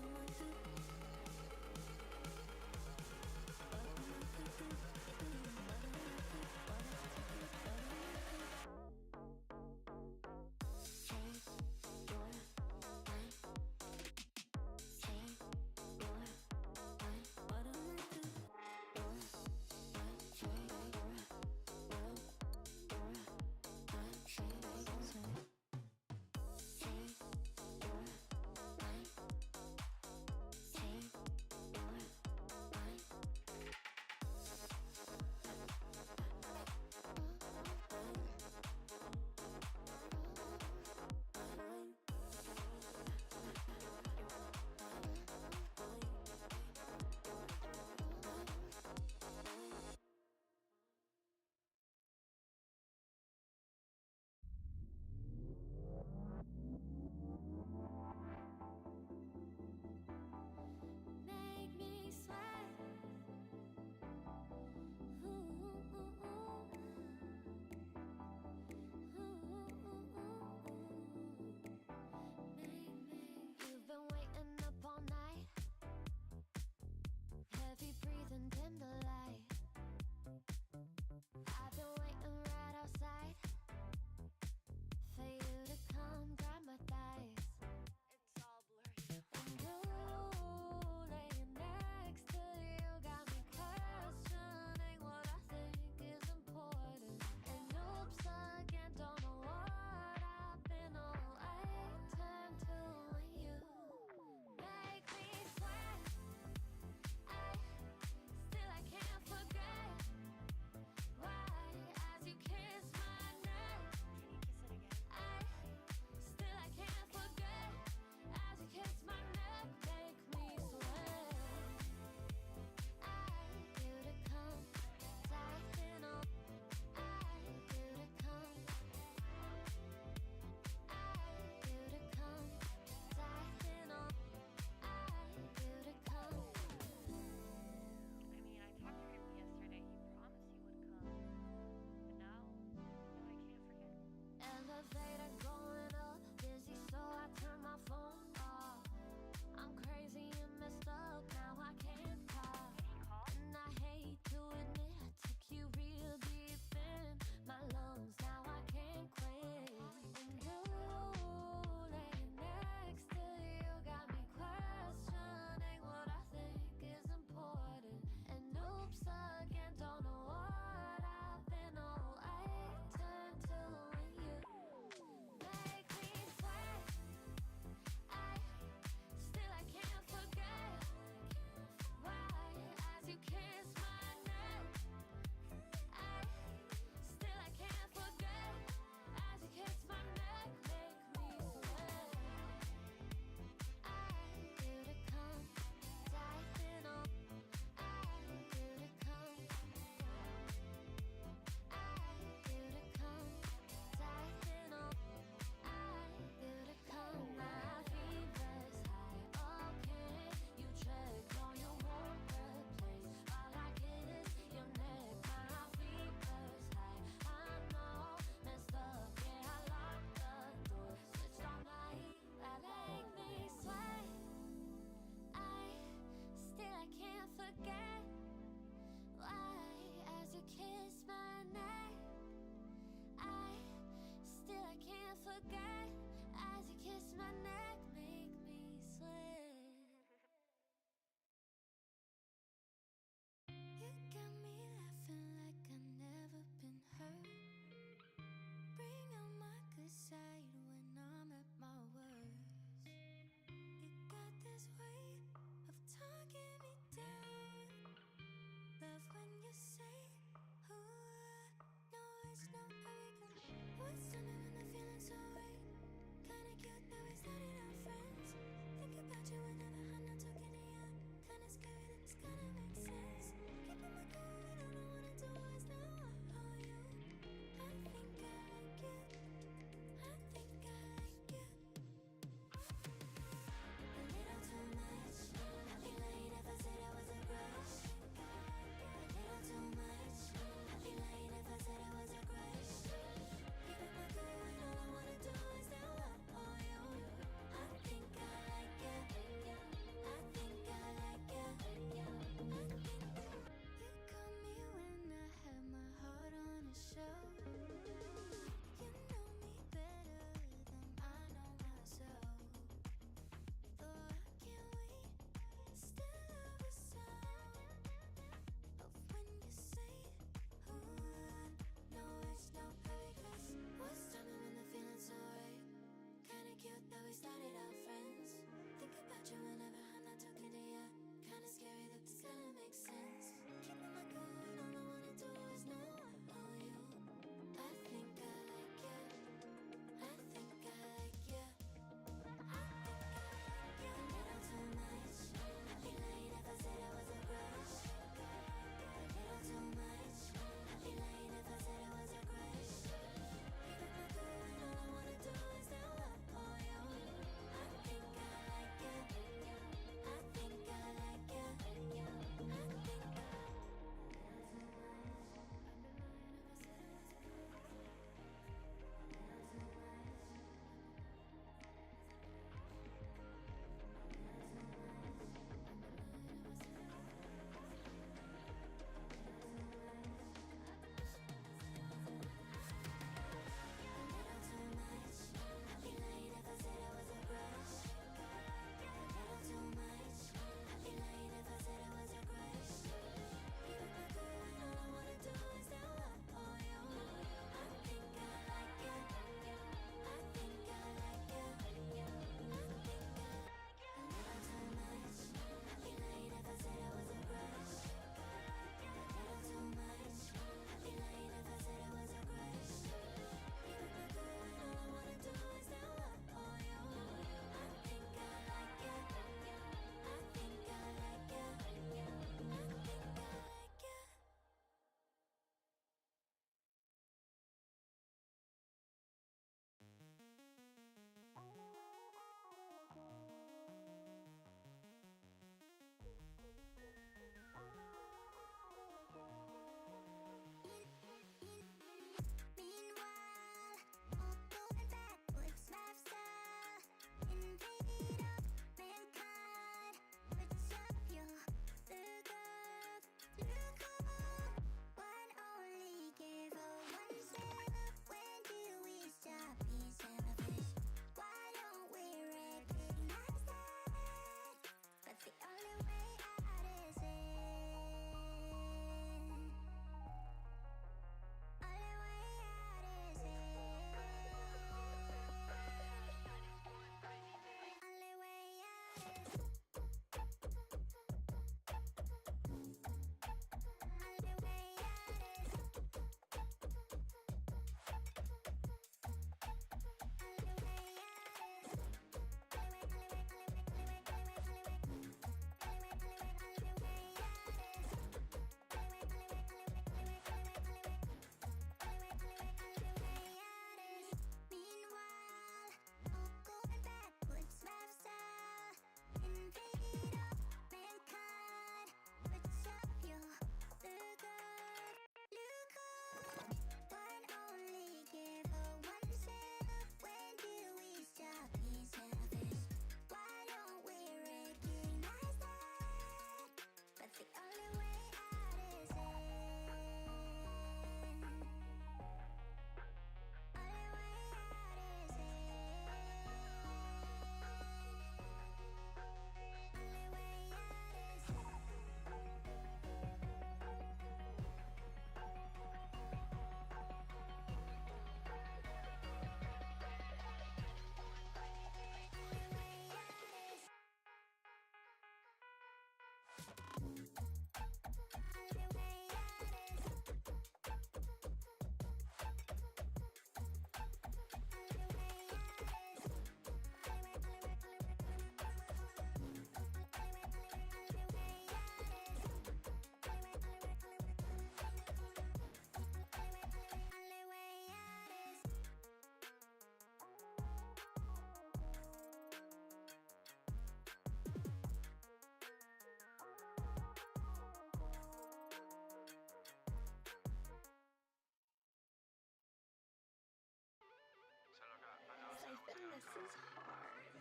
is hard.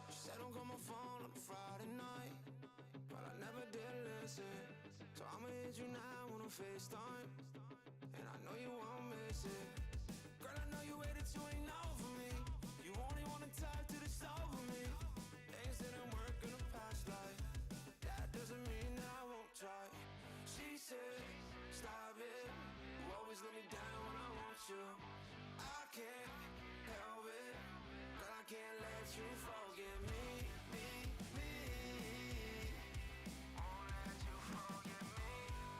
She said don't call my phone on a Friday night, but I never did listen. So I'ma hit you now on a FaceTime, and I know you won't miss it. Girl, I know you waited to ain't over me. You only wanna talk to the stove with me. Things didn't work in the past life. That doesn't mean that I won't try. She said, stop it. You always let me down when I want you. I can't help it. Girl, I can't let you forget me, me, me. Won't let you forget me,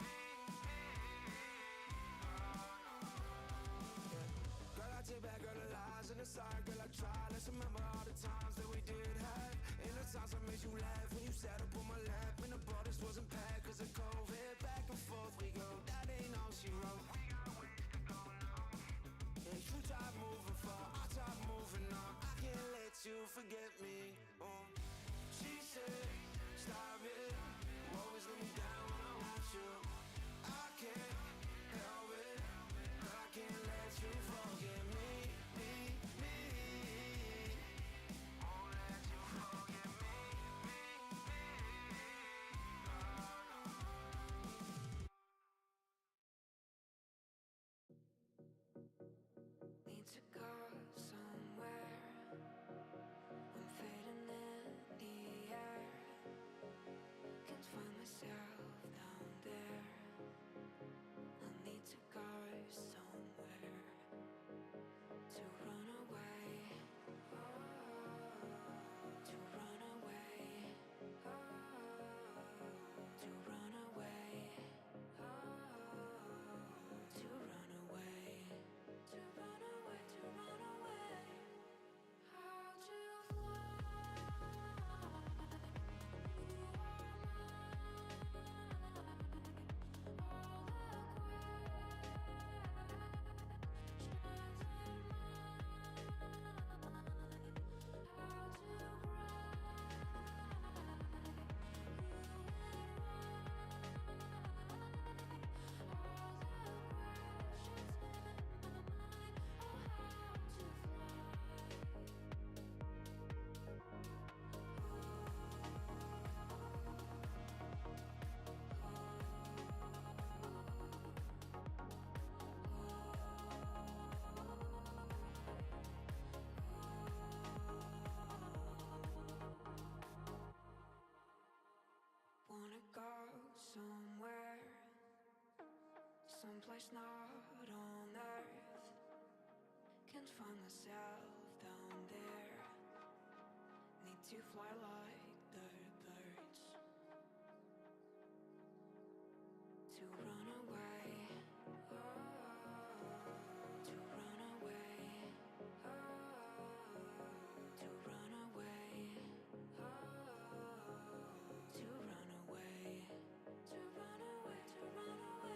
me, me. Yeah. Girl, I take back all the lies and the sorry. Girl, I try. Let's remember all the times that we did have. And the times I made you laugh when you sat up on my lap. And the borders wasn't packed cause of COVID. Back and forth we go, that ain't all she wrote. We got ways to go now. Yeah, you tried moving far, I tried moving on. I can't let you forget me. She said, stop it. You always let me down when I want you. I can't help it. But I can't let you forget me, me, me. Won't let you forget me, me, me. Need to go somewhere. I'm fading in the air. Can't find myself down there. I need to go somewhere to run away. To run away. To run away. To run away. To run away. To run away. How'd you fly? You are mine. All the questions in my mind. How to cry? You and all the questions in my mind. Oh, how to wanna go somewhere, someplace not on earth. Can't find myself down there. Need to fly like the birds. To run away. To run away. To run away. To run away. To run away. To run away.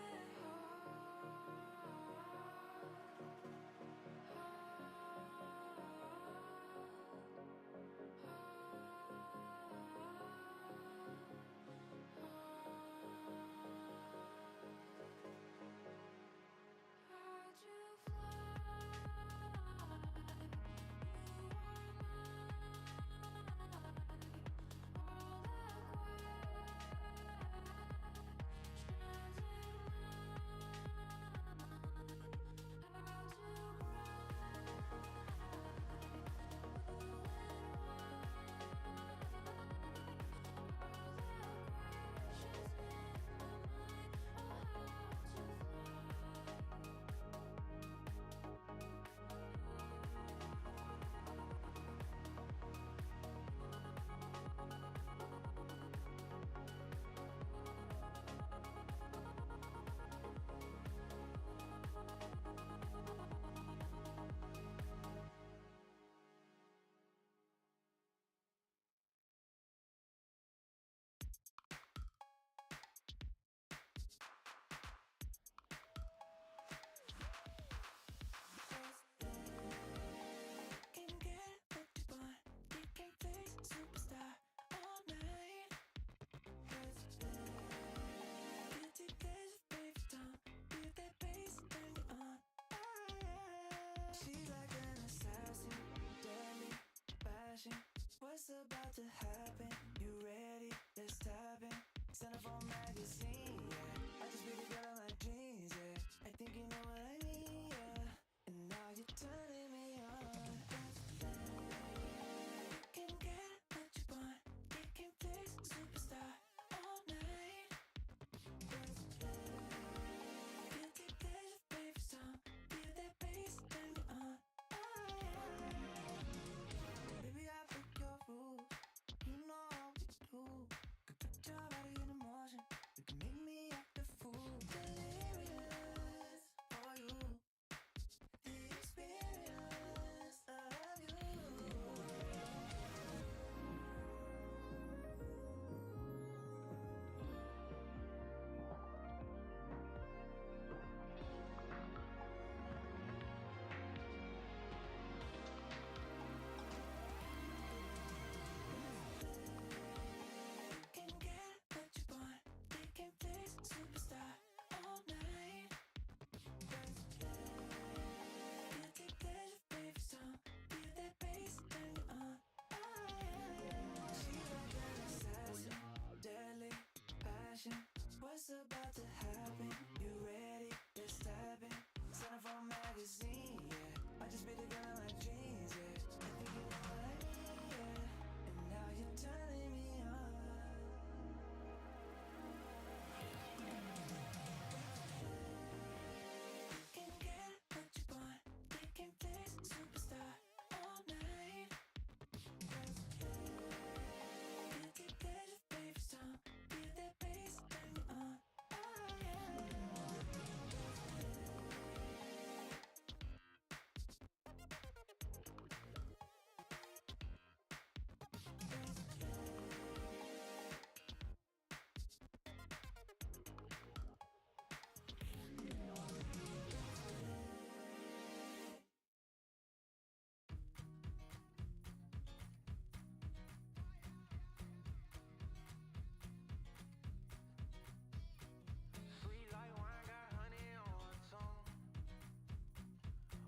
Sweet like wine, got honey on her tongue.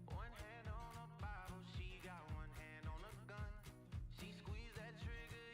One hand on a bottle, she got one hand on a gun. She squeezed that trigger,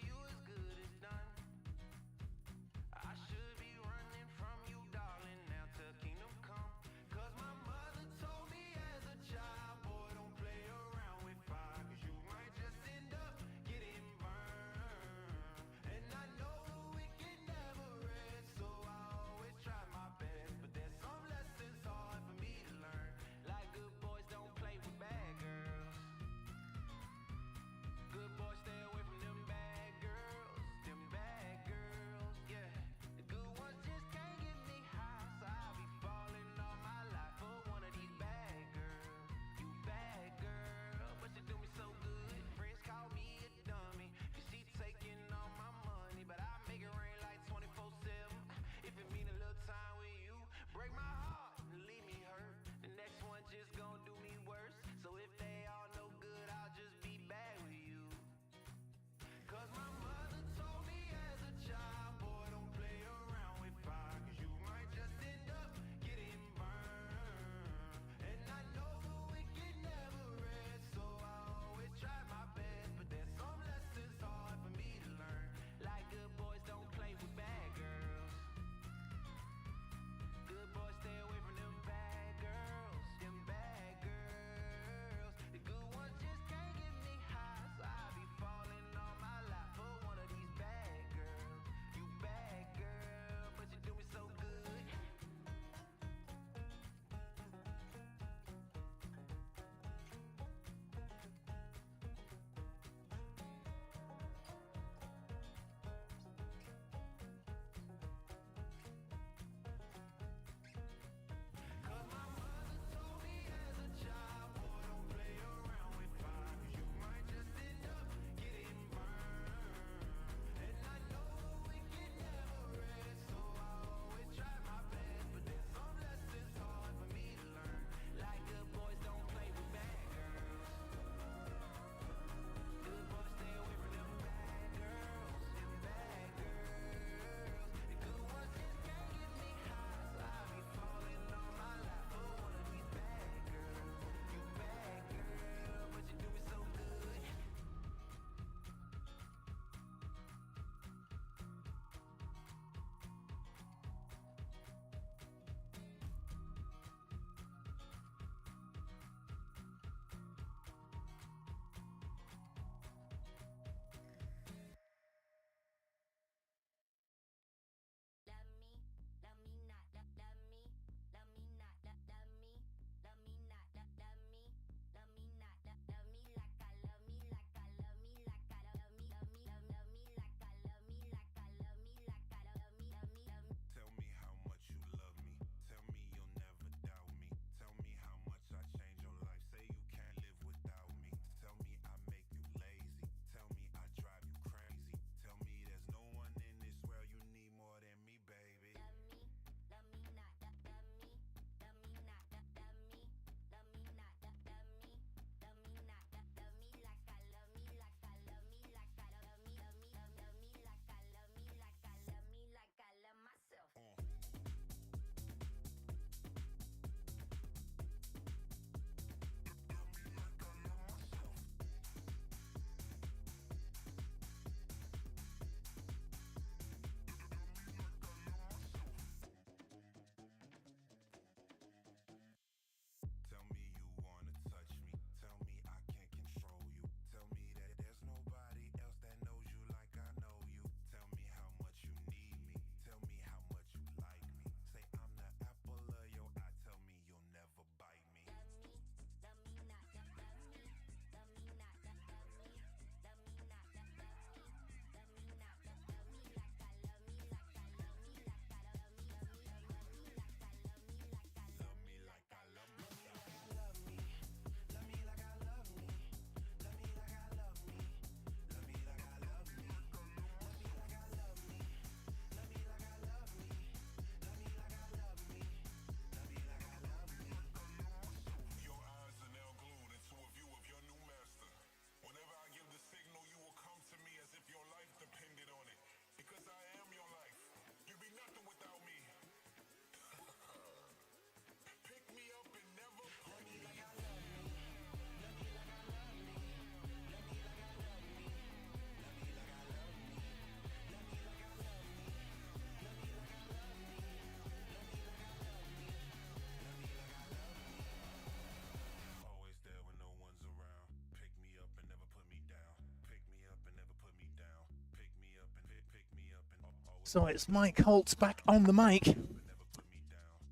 So it's Mike Holtz back on the mic.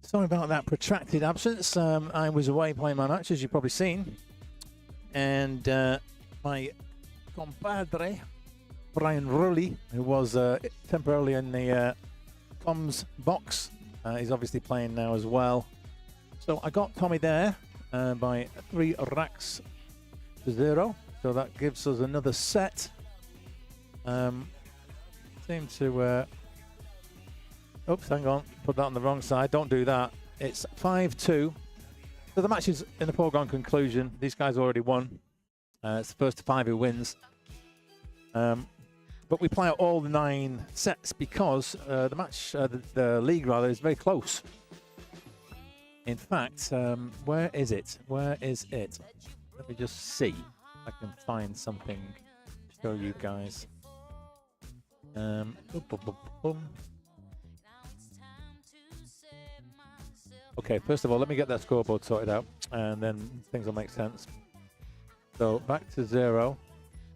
Sorry about that protracted absence. I was away playing my match, as you've probably seen. And my compadre, Brian Rulli, who was temporarily in the comms box, he's obviously playing now as well. So I got Tommy there by 3 racks to 0. So that gives us another set. Seem to... oops, hang on. Put that on the wrong side. Don't do that. It's 5-2. So the match is in a foregone conclusion. These guys already won. It's the first to 5 who wins. But we play out all the 9 sets because the match, the league rather, is very close. In fact, where is it? Where is it? Let me just see if I can find something to show you guys. Boom, boom, boom, boom. Okay, first of all, let me get that scoreboard sorted out, and then things will make sense. So back to 0,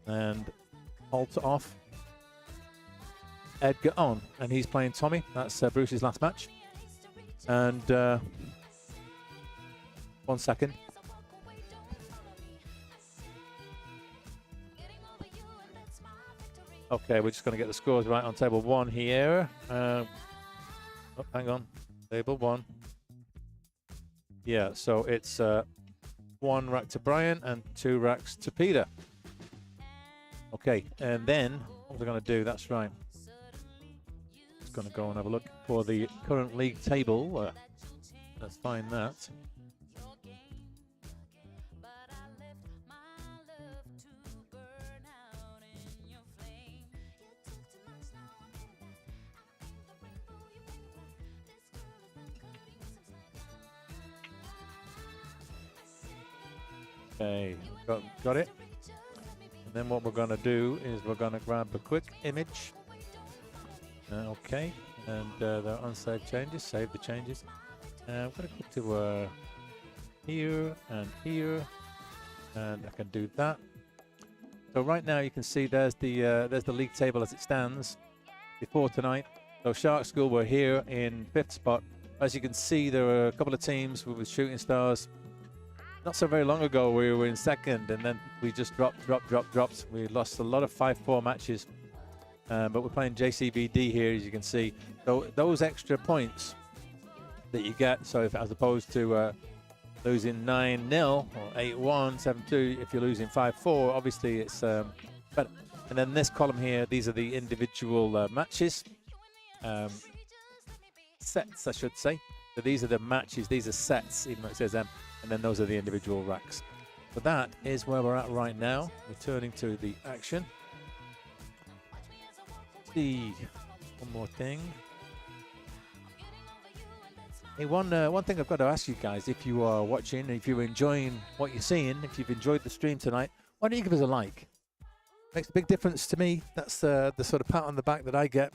and Alter off. Edgar on, and he's playing Tommy. That's Bruce's last match. And 1 second. Okay, we're just going to get the scores right on table 1 here. Oh, hang on. Table 1. Yeah, so it's 1 rack to Brian and 2 racks to Peter. Okay, and then what we're going to do, that's right. Just going to go and have a look for the current league table. Let's find that. Okay, got it. And then what we're going to do is we're going to grab a quick image. Okay, and there are unsaved changes. Save the changes. I'm going to go to here and here, and I can do that. So right now you can see there's the league table as it stands before tonight. So Shark School were here in 5th spot. As you can see, there are a couple of teams with Shooting Stars. Not so very long ago, we were in 2nd, and then we just dropped. We lost a lot of 5-4 matches, but we're playing JCVD here, as you can see. So those extra points that you get, so if, as opposed to losing 9-0 or 8-1, 7-2, if you're losing 5-4, obviously it's better. And then this column here, these are the individual matches, sets, I should say. So these are the matches, these are sets, even though it says M. And then those are the individual racks. So that is where we're at right now. Returning to the action. See, one more thing. Hey, one thing I've got to ask you guys, if you are watching, if you're enjoying what you're seeing, if you've enjoyed the stream tonight, why don't you give us a like? Makes a big difference to me. That's the sort of pat on the back that I get.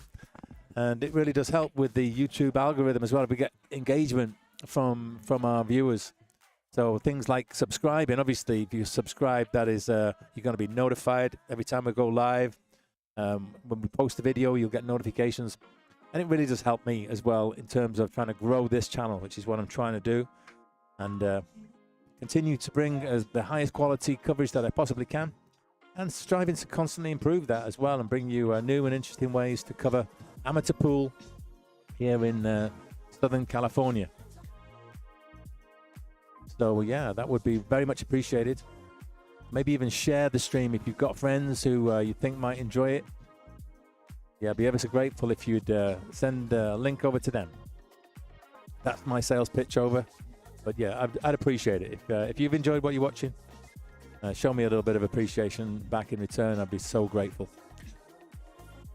And it really does help with the YouTube algorithm as well. If we get engagement from our viewers. So things like subscribing, obviously, if you subscribe, that is, you're going to be notified every time we go live. When we post a video, you'll get notifications. And it really does help me as well in terms of trying to grow this channel, which is what I'm trying to do. And continue to bring the highest quality coverage that I possibly can. And striving to constantly improve that as well and bring you new and interesting ways to cover amateur pool here in Southern California. So yeah, that would be very much appreciated. Maybe even share the stream if you've got friends who you think might enjoy it. Yeah, I'd be ever so grateful if you'd send a link over to them. That's my sales pitch over. But yeah, I'd appreciate it. If you've enjoyed what you're watching, show me a little bit of appreciation back in return. I'd be so grateful.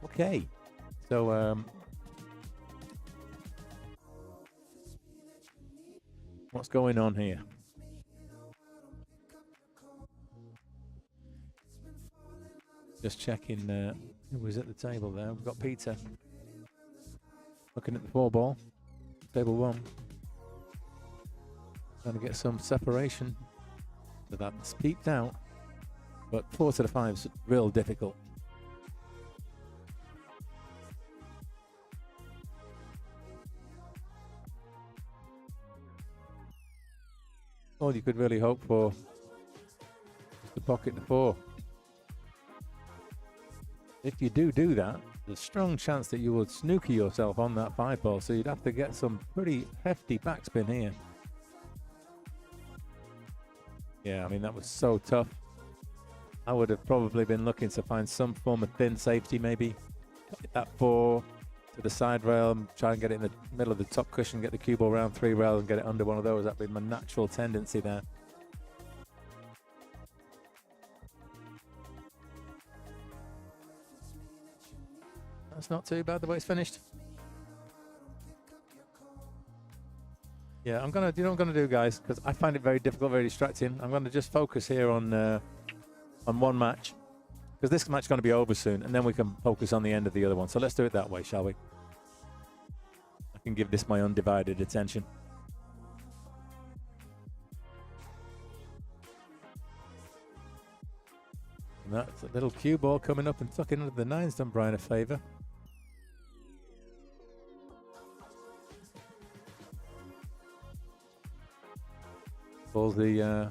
Okay, so what's going on here? Just checking who was at the table there. We've got Peter looking at the 4-ball, table 1. Trying to get some separation. So that's peeped out. But 4 to the 5 is real difficult. all you could really hope for is to pocket the 4. If you do that, there's a strong chance that you will snooker yourself on that 5 ball, so you'd have to get some pretty hefty backspin here. Yeah, I mean, that was so tough. I would have probably been looking to find some form of thin safety, maybe. Get that 4 to the side rail and try and get it in the middle of the top cushion, get the cue ball round 3 rails and get it under one of those. That'd be my natural tendency there. That's not too bad the way it's finished. Yeah, I'm gonna. You know what I'm gonna do, guys, because I find it very difficult, very distracting. I'm gonna just focus here on one match, because this match is going to be over soon, and then we can focus on the end of the other one. So let's do it that way, shall we? I can give this my undivided attention. And that's a little cue ball coming up and tucking under the 9's done Brian a favour. Ball's the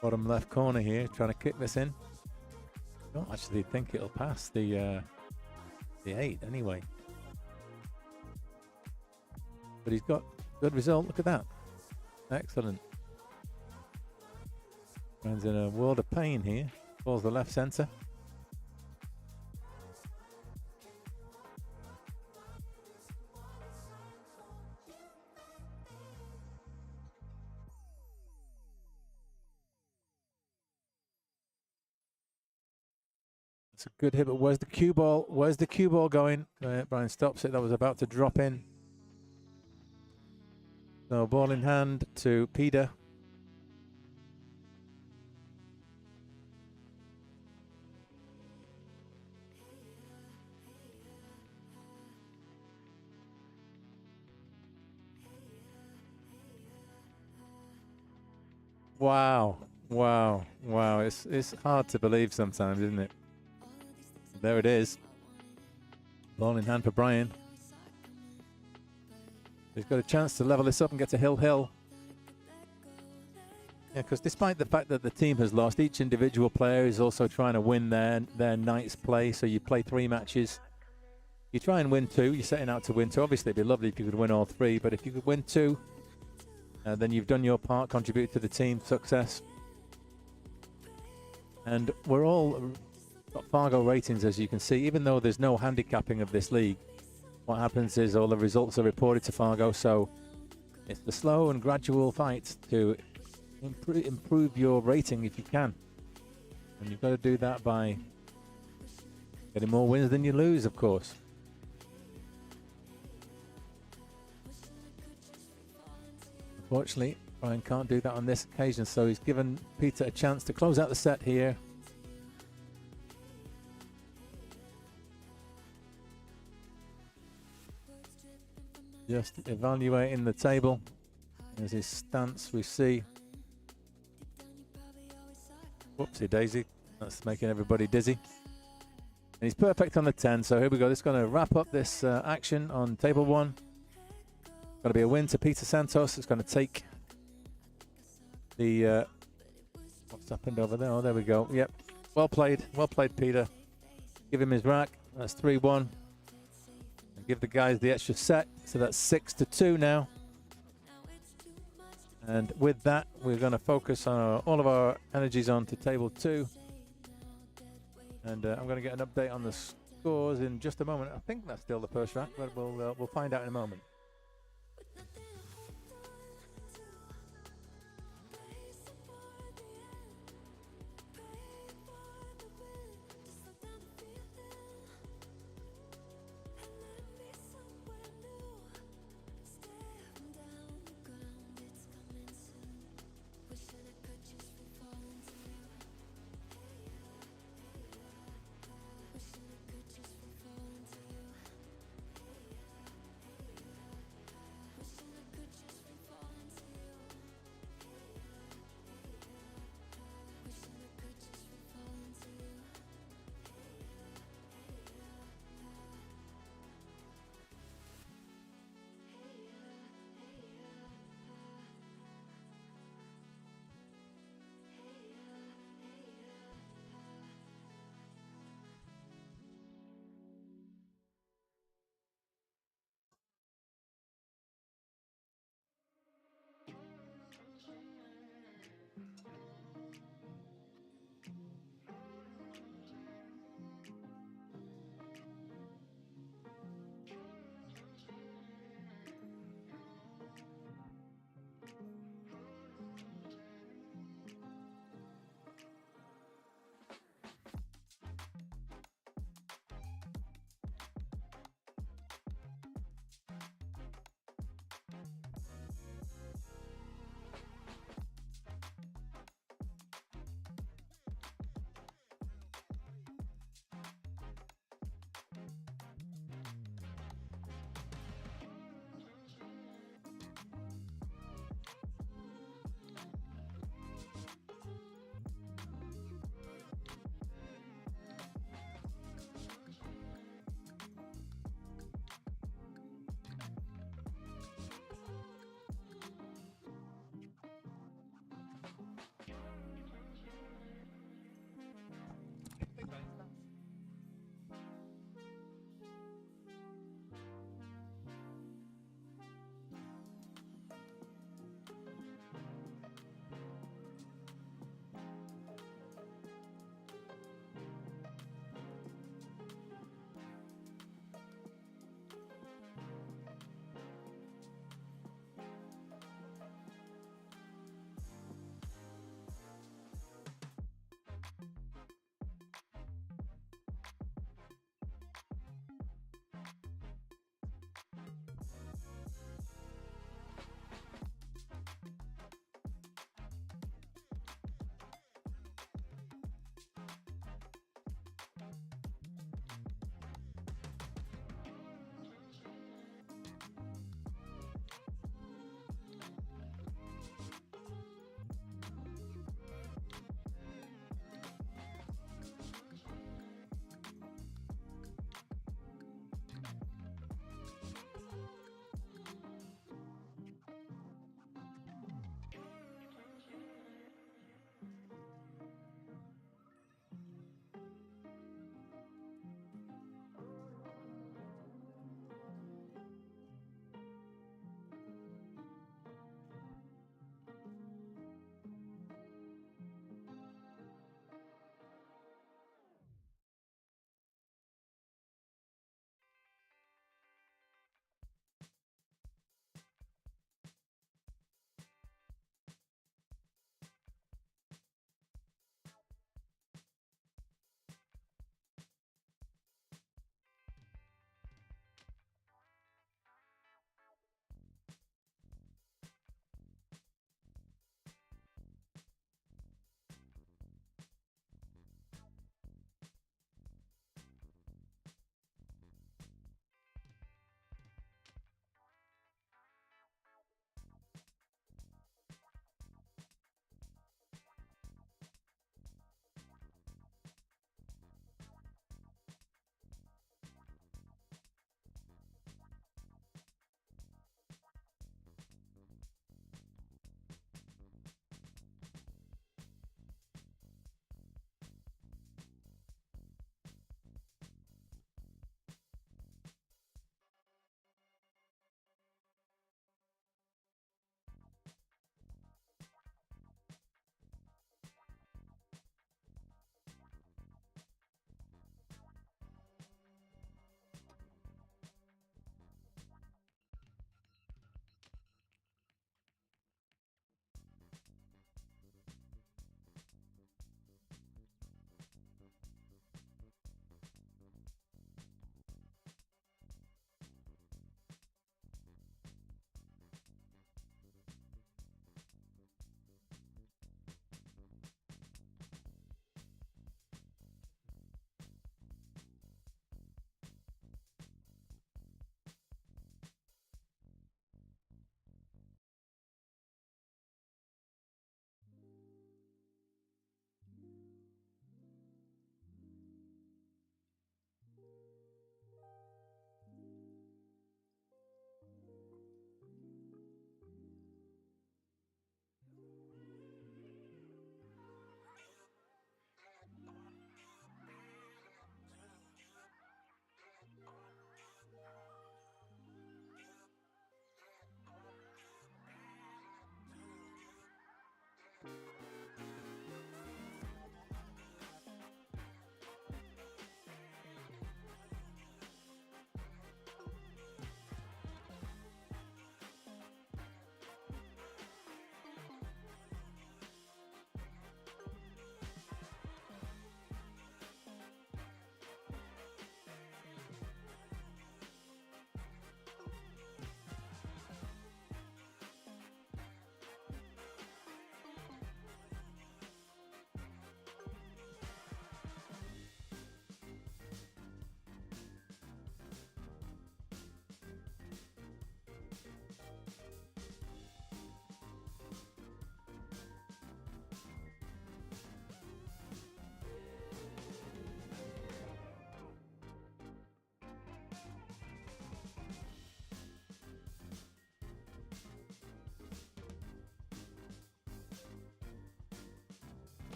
bottom left corner here, trying to kick this in. Don't actually think it'll pass the 8 anyway. But he's got good result. Look at that. Excellent. Brian's in a world of pain here. Ball's the left centre. It's a good hit, but where's the cue ball? Where's the cue ball going? Brian stops it. That was about to drop in. So ball in hand to Peter. Wow, wow, wow. It's hard to believe sometimes, isn't it? There it is. Ball in hand for Brian. He's got a chance to level this up and get to hill. Yeah, because despite the fact that the team has lost, each individual player is also trying to win their night's play. So you play 3 matches. You try and win 2. You're setting out to win 2. Obviously, it'd be lovely if you could win all 3. But if you could win 2, then you've done your part, contributed to the team's success. And we're all got Fargo ratings, as you can see. Even though there's no handicapping of this league, what happens is all the results are reported to Fargo. So it's the slow and gradual fight to improve your rating if you can. And you've got to do that by getting more wins than you lose, of course. Unfortunately, Brian can't do that on this occasion, so he's given Peter a chance to close out the set here. Just evaluating the table. There's his stance, we see. Whoopsie daisy, that's making everybody dizzy. And he's perfect on the 10, so here we go. This is going to wrap up this action on table 1. Going to be a win to Peter Santos. It's going to take the... what's happened over there? Oh, there we go. Yep. Well played, Peter. Give him his rack. That's 3-1. And give the guys the extra set. So that's 6-2 now. And with that, we're going to focus on all of our energies onto table 2. And I'm going to get an update on the scores in just a moment. I think that's still the first rack, but we'll find out in a moment.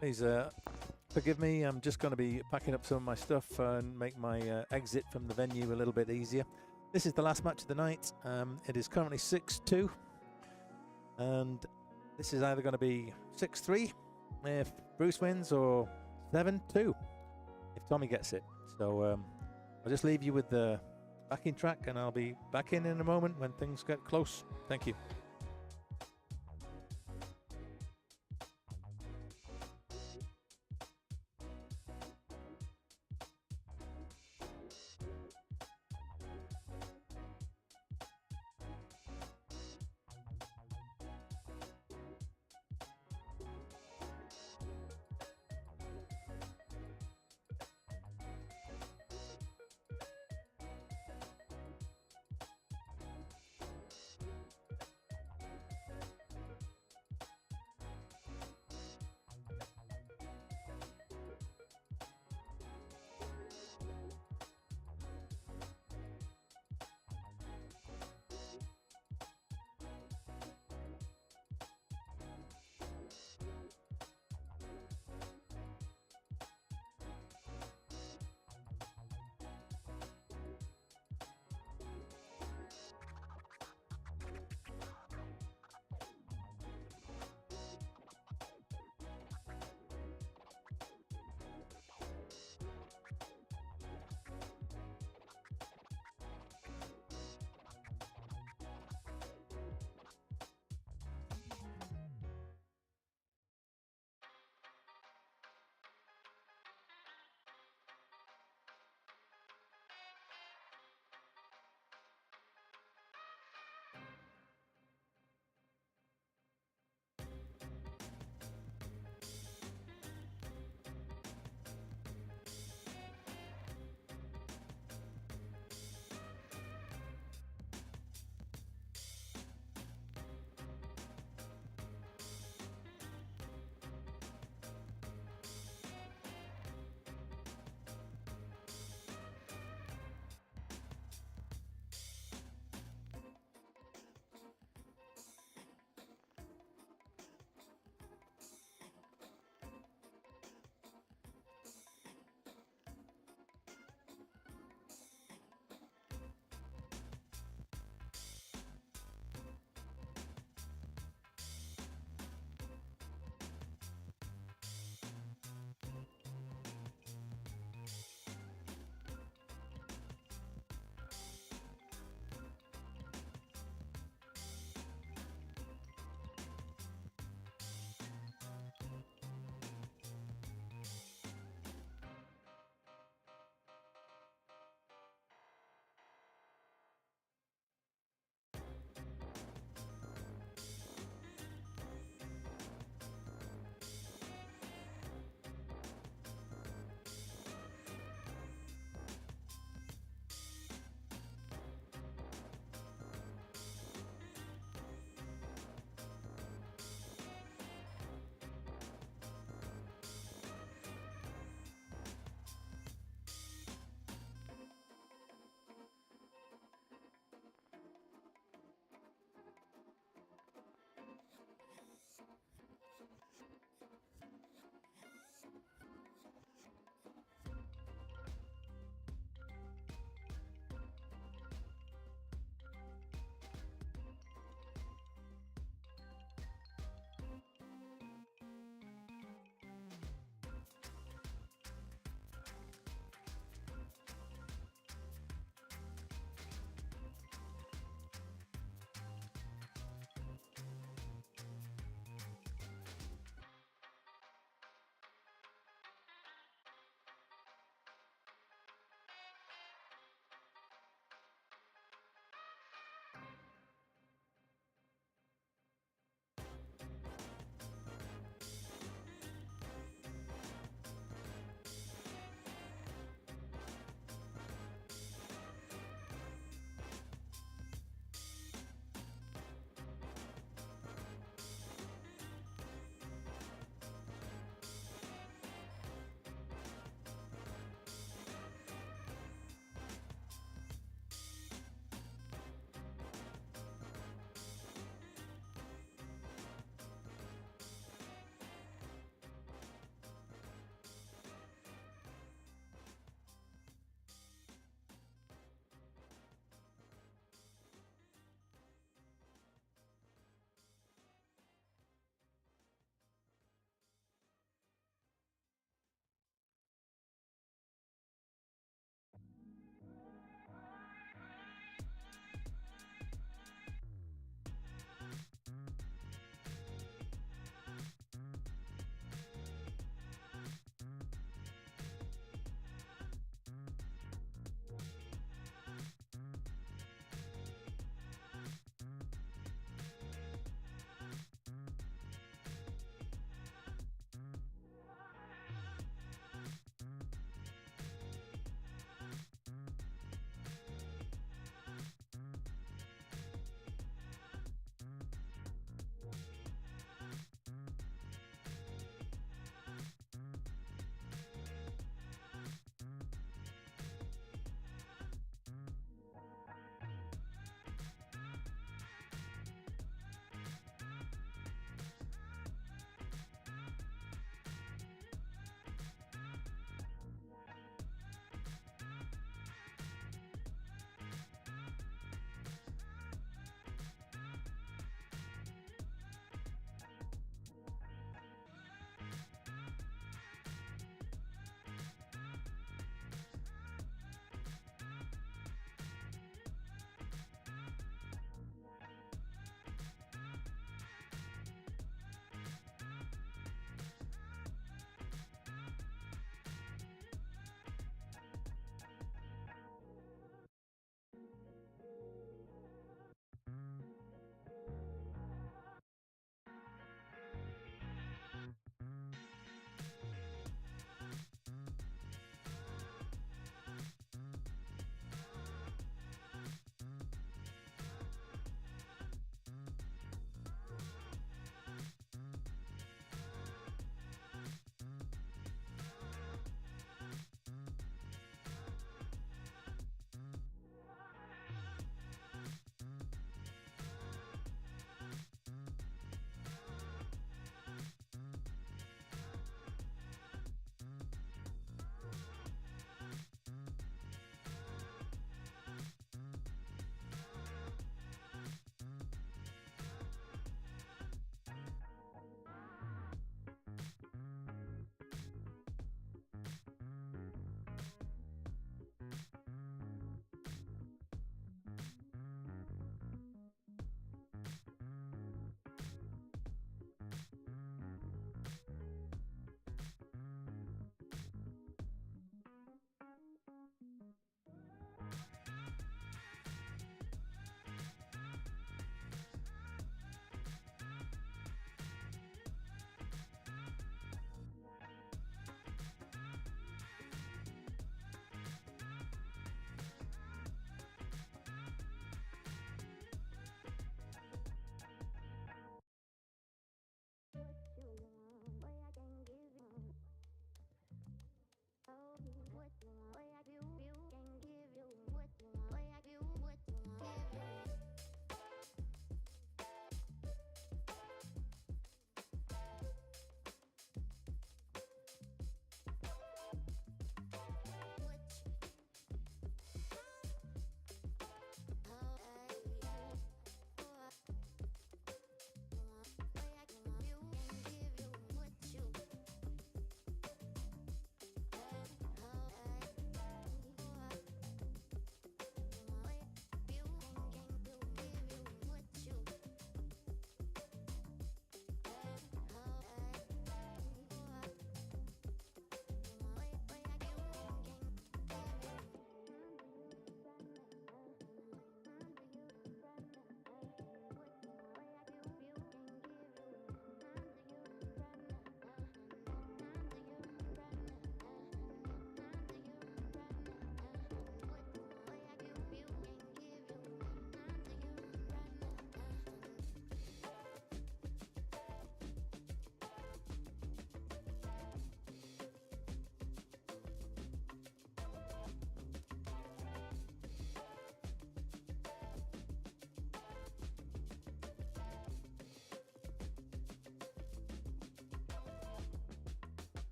Please forgive me. I'm just going to be packing up some of my stuff and make my exit from the venue a little bit easier. This is the last match of the night. It is currently 6-2. And this is either going to be 6-3 if Bruce wins or 7-2 if Tommy gets it. So I'll just leave you with the backing track and I'll be back in a moment when things get close. Thank you.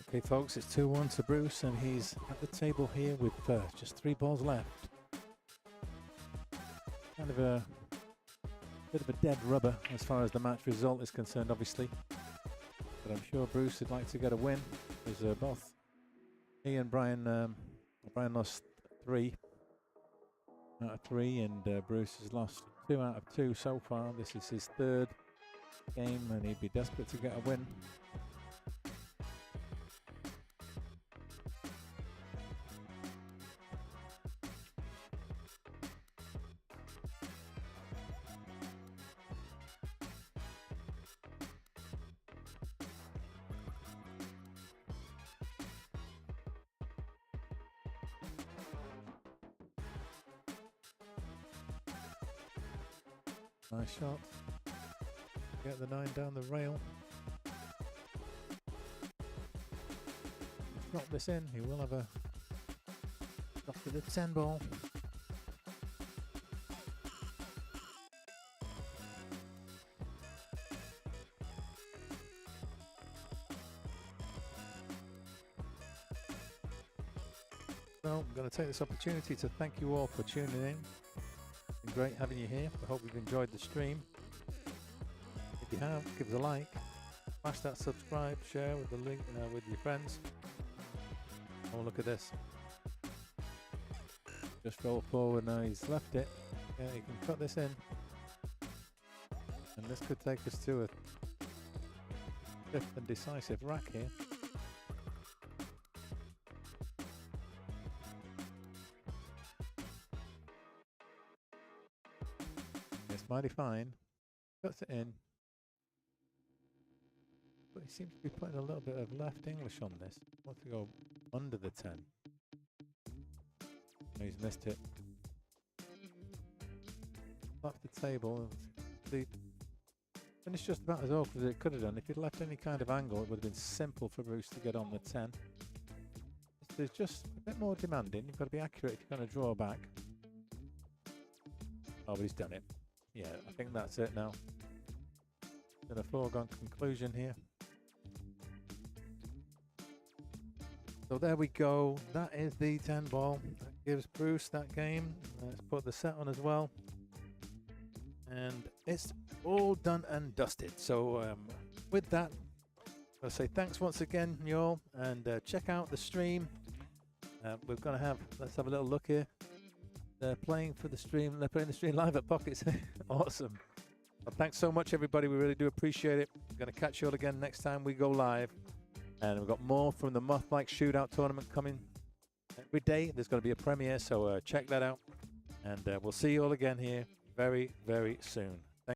Okay, folks, it's 2-1 to Bruce, and he's at the table here with just 3 balls left. Kind of a bit of a dead rubber as far as the match result is concerned, obviously. But I'm sure Bruce would like to get a win, because both he and Brian, Brian lost 3 out of 3, and Bruce has lost 2 out of 2 so far. This is his 3rd game, and he'd be desperate to get a win. Nice shot. Get the 9 down the rail. Drop this in. He will have a drop to the 10 ball. So I'm going to take this opportunity to thank you all for tuning in. It's been great having you here. I hope you've enjoyed the stream. If you have, give us a like, smash that subscribe, share with the link with your friends. Oh, look at this. Just roll forward now, he's left it. Yeah, you can cut this in. And this could take us to a 5th and decisive rack here. It's mighty fine. Cuts it in. But he seems to be putting a little bit of left English on this. Wants to go under the 10. No, he's missed it. Off the table. The finish just about as awkward as it could have done. If he'd left any kind of angle, it would have been simple for Bruce to get on the 10. There's just a bit more demanding. You've got to be accurate if you're going to draw back. Oh, but he's done it. Yeah, I think that's it now. Been a foregone conclusion here. So there we go. That is the 10 ball. That gives Bruce that game. Let's put the set on as well. And it's all done and dusted. So with that, I'll say thanks once again, y'all, and check out the stream. We're going to have, let's have a little look here. They're playing for the stream. They're playing the stream live at Pockets. Awesome. Well, thanks so much, everybody. We really do appreciate it. We're going to catch you all again next time we go live. And we've got more from the Moth-like Shootout tournament coming every day. There's going to be a premiere, so check that out. And we'll see you all again here very, very soon.